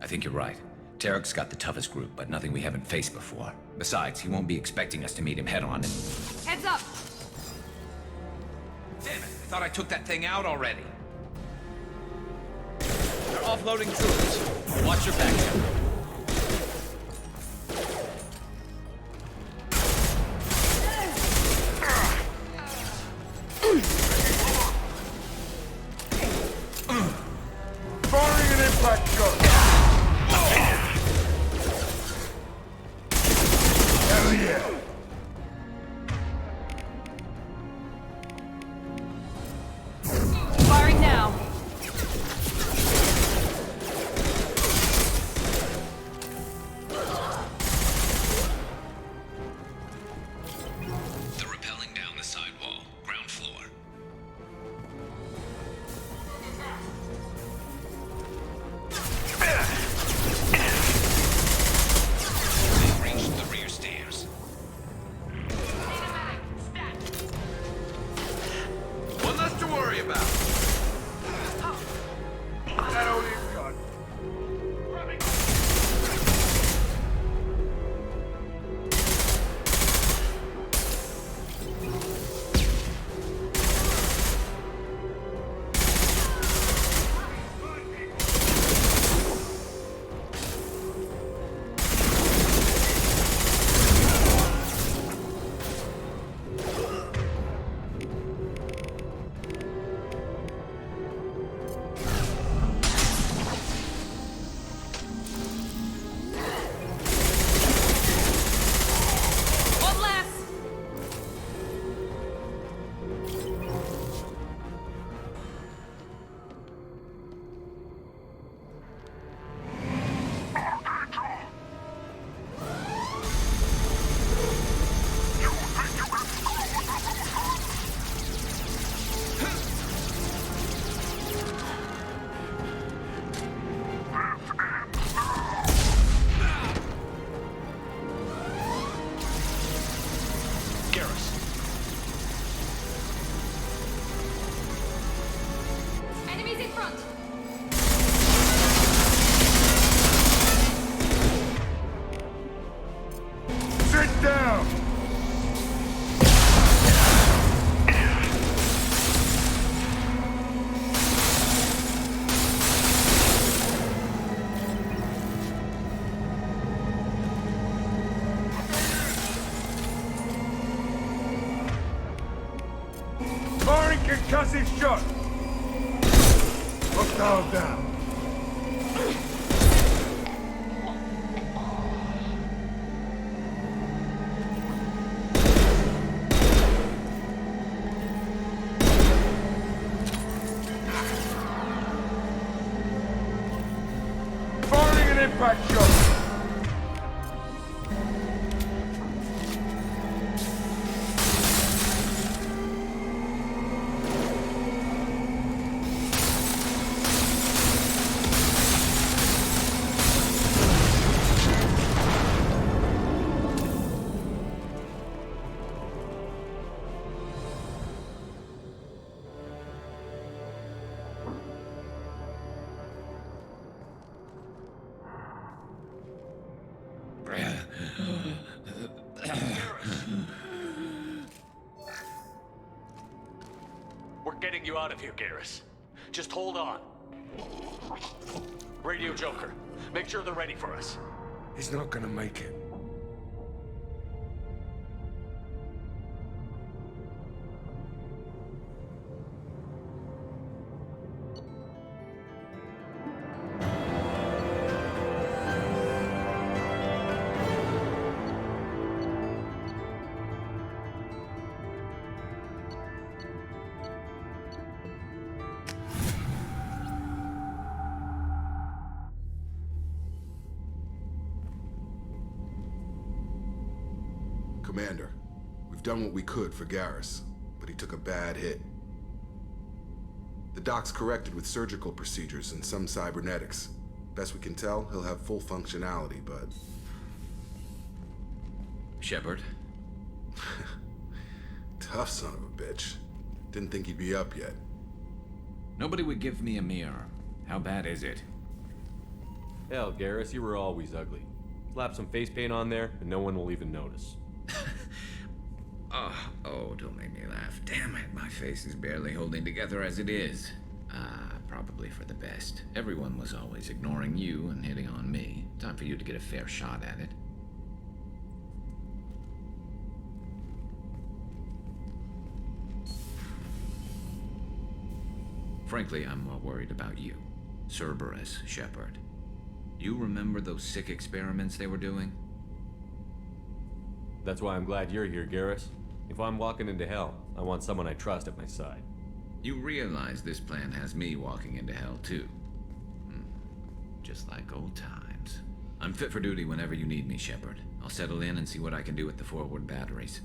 I think you're right. Tarek's got the toughest group, but nothing we haven't faced before. Besides, he won't be expecting us to meet him head-on and... Heads up! Damn it! I thought I took that thing out already. They're offloading troops. Watch your back, Shepard. Firing an impact shot! Hell yeah! Firing now. Firing concussive shot! Hostile down. Firing an impact shot! We're getting you out of here, Garrus. Just hold on. Radio Joker, make sure they're ready for us. He's not gonna make it. Commander, we've done what we could for Garrus, but he took a bad hit. The doc's corrected with surgical procedures and some cybernetics. Best we can tell, he'll have full functionality, but... Shepard? Tough son of a bitch. Didn't think he'd be up yet. Nobody would give me a mirror. How bad is it? Hell, Garrus, you were always ugly. Slap some face paint on there, and no one will even notice. Oh, don't make me laugh. Damn it, my face is barely holding together as it is. Probably for the best. Everyone was always ignoring you and hitting on me. Time for you to get a fair shot at it. Frankly, I'm more worried about you. Cerberus, Shepard. You remember those sick experiments they were doing? That's why I'm glad you're here, Garrus. If I'm walking into hell, I want someone I trust at my side. You realize this plan has me walking into hell, too. Just like old times. I'm fit for duty whenever you need me, Shepard. I'll settle in and see what I can do with the forward batteries.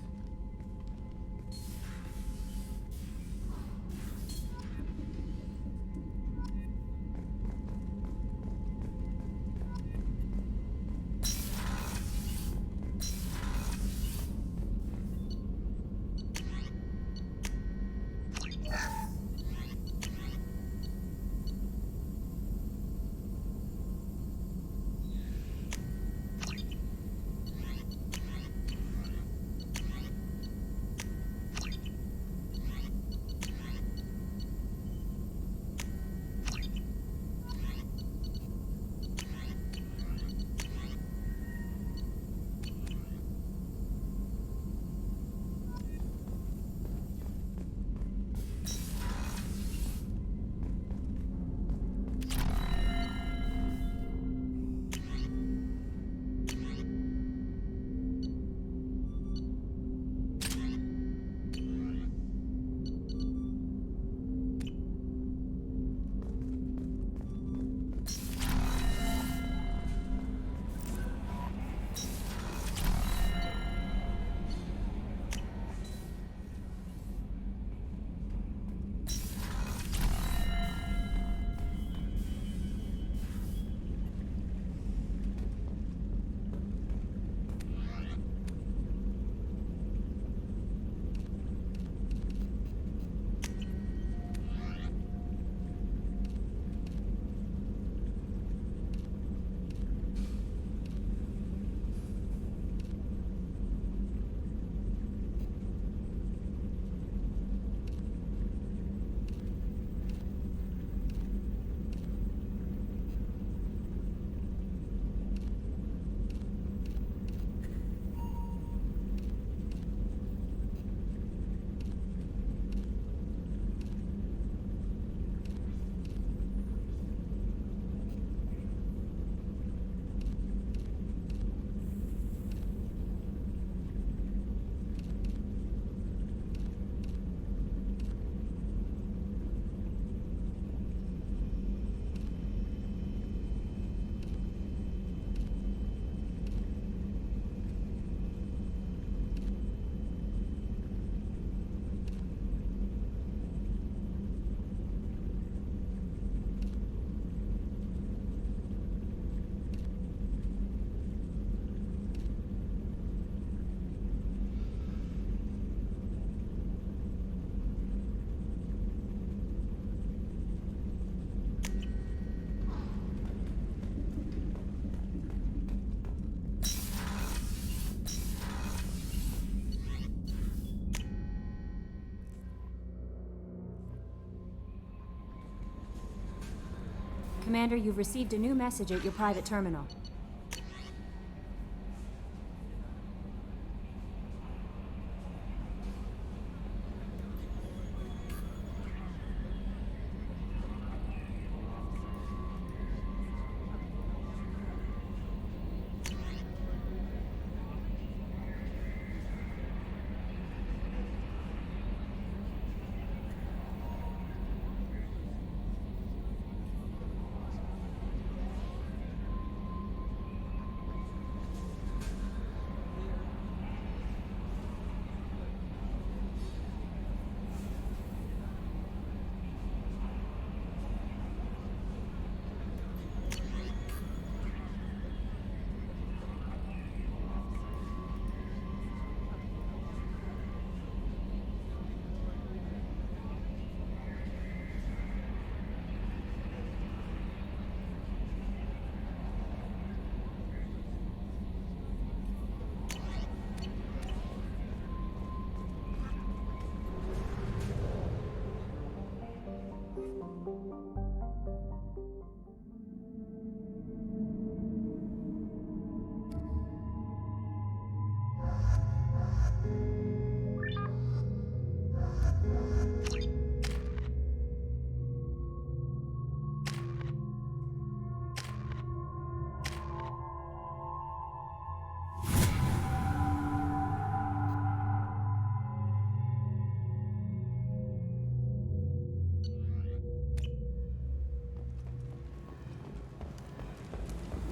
Commander, you've received a new message at your private terminal.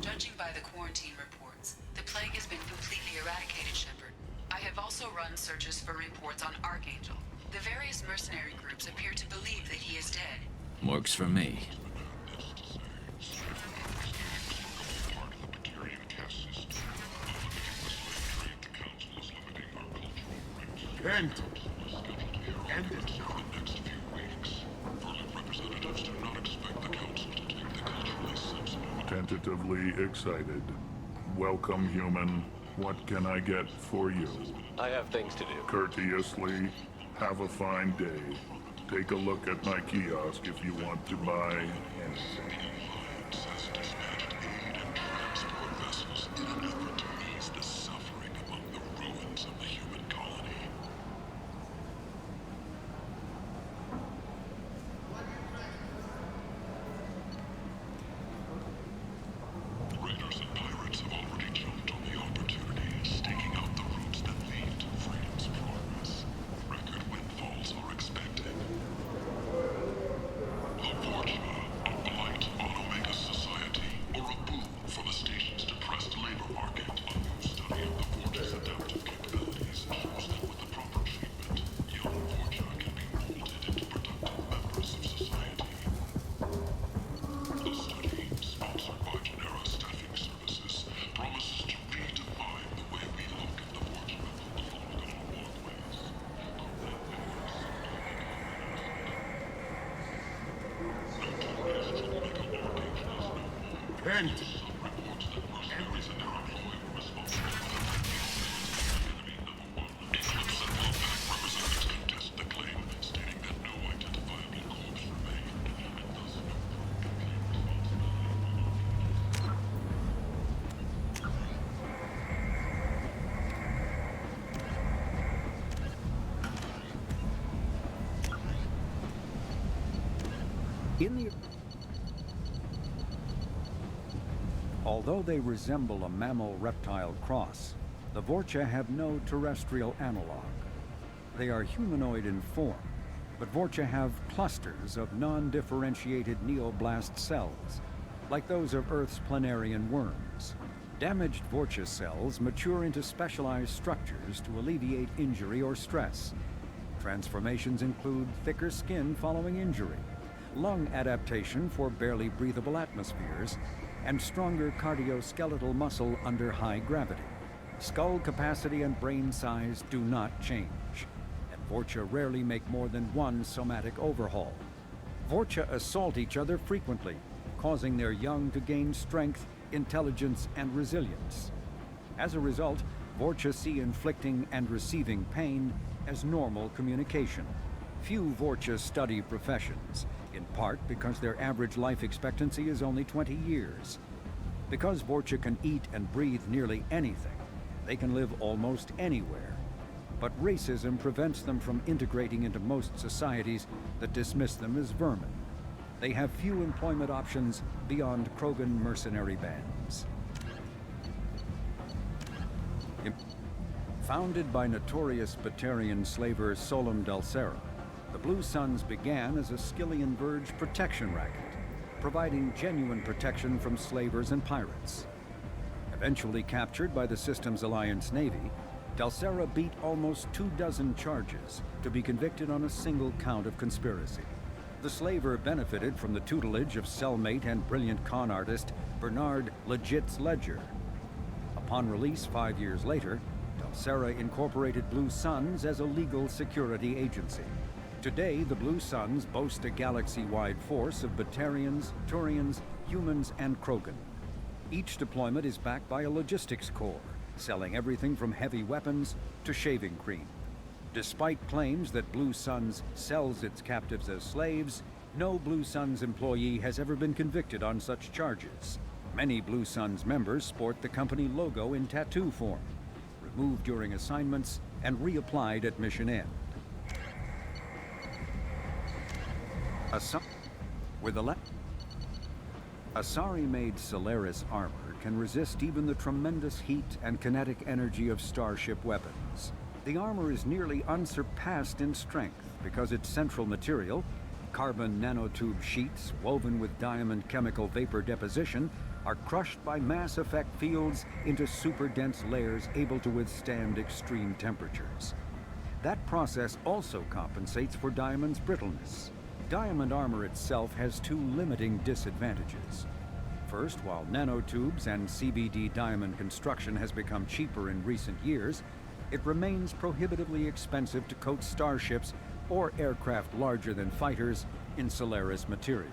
Judging by the quarantine reports, the plague has been completely eradicated, Shepard. I have also run searches for reports on Archangel. The various mercenary groups appear to believe that he is dead. Works for me. Kent! End it now. The next few weeks. Verlin representatives do not expect the Council to take the culturally sensitive. Tentatively excited. Welcome, human. What can I get for you? I have things to do. Courteously, have a fine day. Take a look at my kiosk if you want to buy anything. Vessels in an effort to ease the suffering among the ruins of the human colony. Raiders and pirates have already jumped on the opportunity, staking out the routes that lead to freedom's progress. Record windfalls are expected. The Vorcha, a blight on Omega society, or a boon for the station's depressed labor market. A new study of the Vorcha's adaptive capabilities shows that with the proper treatment, young Vorcha can be molded into productive members of society. The study, sponsored by Genera Staffing Services, promises to redefine the way we look at the Vorcha along our walkways. Kent! Although they resemble a mammal-reptile cross, the Vorcha have no terrestrial analog. They are humanoid in form, but Vorcha have clusters of non-differentiated neoblast cells, like those of Earth's planarian worms. Damaged Vorcha cells mature into specialized structures to alleviate injury or stress. Transformations include thicker skin following injury, lung adaptation for barely breathable atmospheres, and stronger cardioskeletal muscle under high gravity. Skull capacity and brain size do not change, and Vorcha rarely make more than one somatic overhaul. Vorcha assault each other frequently, causing their young to gain strength, intelligence, and resilience. As a result, Vorcha see inflicting and receiving pain as normal communication. Few Vorcha study professions, in part because their average life expectancy is only 20 years. Because Vorcha can eat and breathe nearly anything, they can live almost anywhere. But racism prevents them from integrating into most societies that dismiss them as vermin. They have few employment options beyond Krogan mercenary bands. Founded by notorious Batarian slaver Solum Dulcera, the Blue Suns began as a Skillian Verge protection racket, providing genuine protection from slavers and pirates. Eventually captured by the Systems Alliance Navy, Dulcera beat almost 24 charges to be convicted on a single count of conspiracy. The slaver benefited from the tutelage of cellmate and brilliant con artist Bernard Legitz Ledger. Upon release 5 years later, Dulcera incorporated Blue Suns as a legal security agency. Today, the Blue Suns boast a galaxy-wide force of Batarians, Turians, humans, and Krogan. Each deployment is backed by a logistics corps, selling everything from heavy weapons to shaving cream. Despite claims that Blue Suns sells its captives as slaves, no Blue Suns employee has ever been convicted on such charges. Many Blue Suns members sport the company logo in tattoo form, removed during assignments and reapplied at mission end. Asari-made Solaris armor can resist even the tremendous heat and kinetic energy of starship weapons. The armor is nearly unsurpassed in strength because its central material, carbon nanotube sheets woven with diamond chemical vapor deposition, are crushed by mass effect fields into super dense layers able to withstand extreme temperatures. That process also compensates for diamond's brittleness. Diamond armor itself has two limiting disadvantages. First, while nanotubes and CBD diamond construction has become cheaper in recent years, it remains prohibitively expensive to coat starships or aircraft larger than fighters in Solaris material.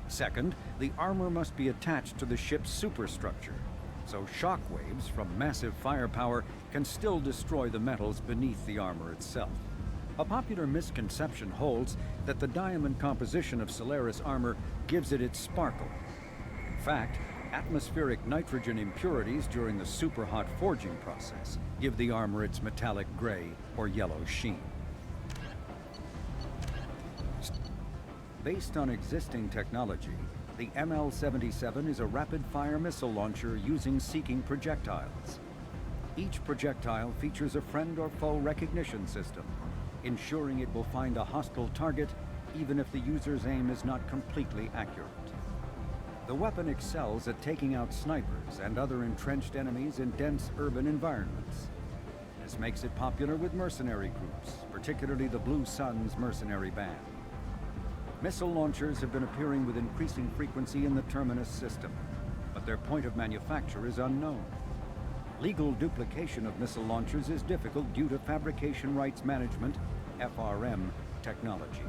Second, the armor must be attached to the ship's superstructure, so shock waves from massive firepower can still destroy the metals beneath the armor itself. A popular misconception holds that the diamond composition of Solaris armor gives it its sparkle. In fact, atmospheric nitrogen impurities during the superhot forging process give the armor its metallic gray or yellow sheen. Based on existing technology, the ML-77 is a rapid-fire missile launcher using seeking projectiles. Each projectile features a friend or foe recognition system, ensuring it will find a hostile target even if the user's aim is not completely accurate. The weapon excels at taking out snipers and other entrenched enemies in dense urban environments. This makes it popular with mercenary groups, particularly the Blue Suns mercenary band. Missile launchers have been appearing with increasing frequency in the Terminus system, but their point of manufacture is unknown. Legal duplication of missile launchers is difficult due to Fabrication Rights Management, FRM, technology.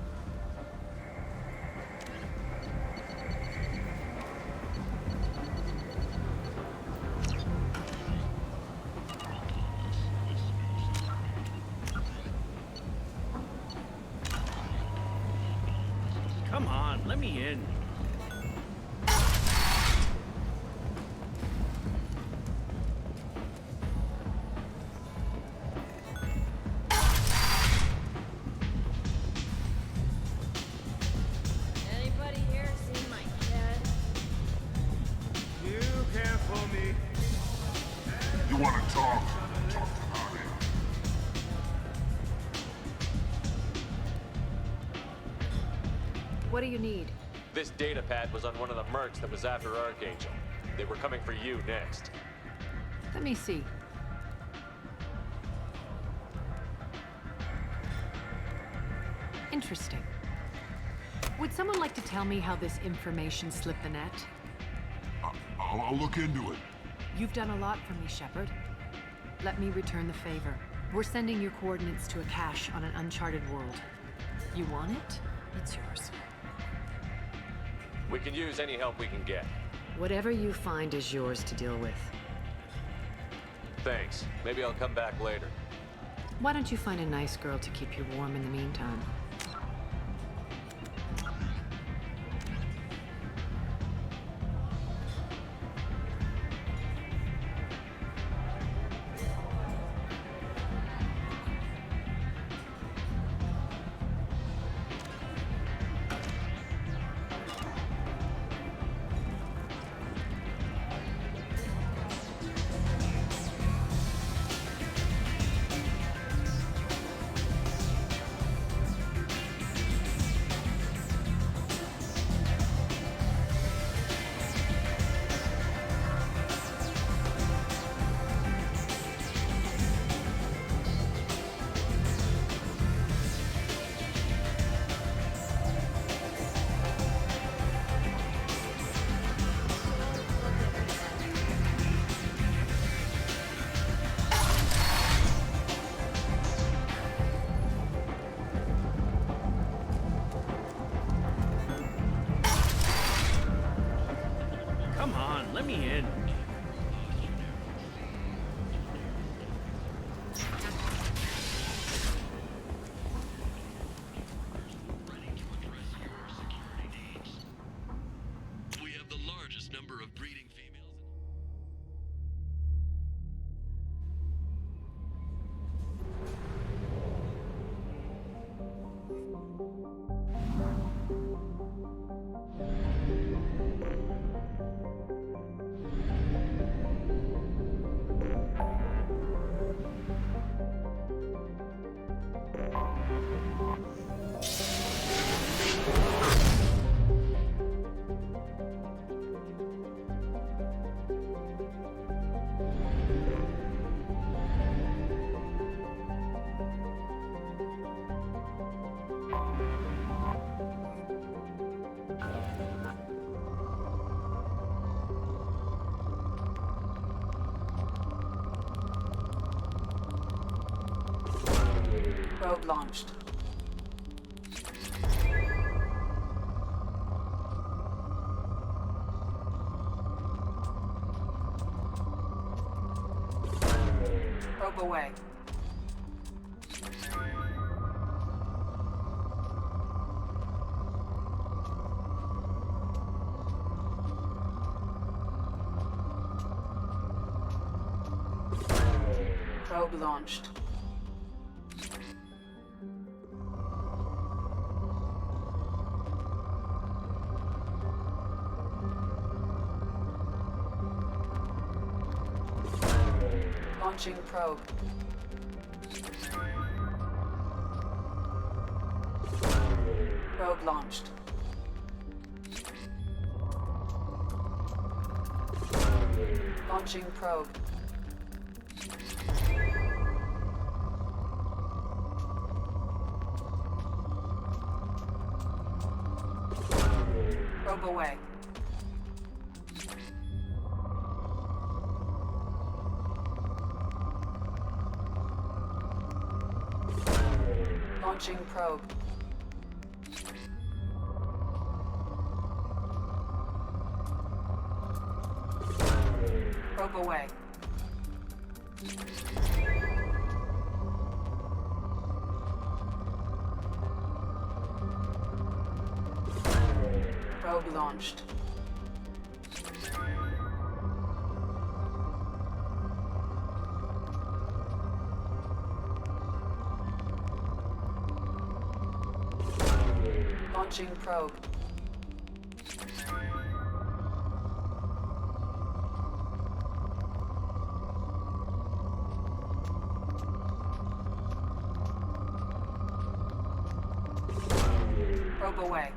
Come on, let me in. Anybody here seen my kid? You can't fool me. You want to talk? Talk to Aria. What do you need? This data pad was on one of the mercs that was after Archangel. They were coming for you next. Let me see. Interesting. Would someone like to tell me how this information slipped the net? I'll look into it. You've done a lot for me, Shepard. Let me return the favor. We're sending your coordinates to a cache on an uncharted world. You want it? It's yours. We can use any help we can get. Whatever you find is yours to deal with. Thanks. Maybe I'll come back later. Why don't you find a nice girl to keep you warm in the meantime? launched. Probe away. Probe launched. Launching probe. Probe launched. Launching probe. Probe away. Launching probe. Probe away. Probe launched. Launching probe. Probe away.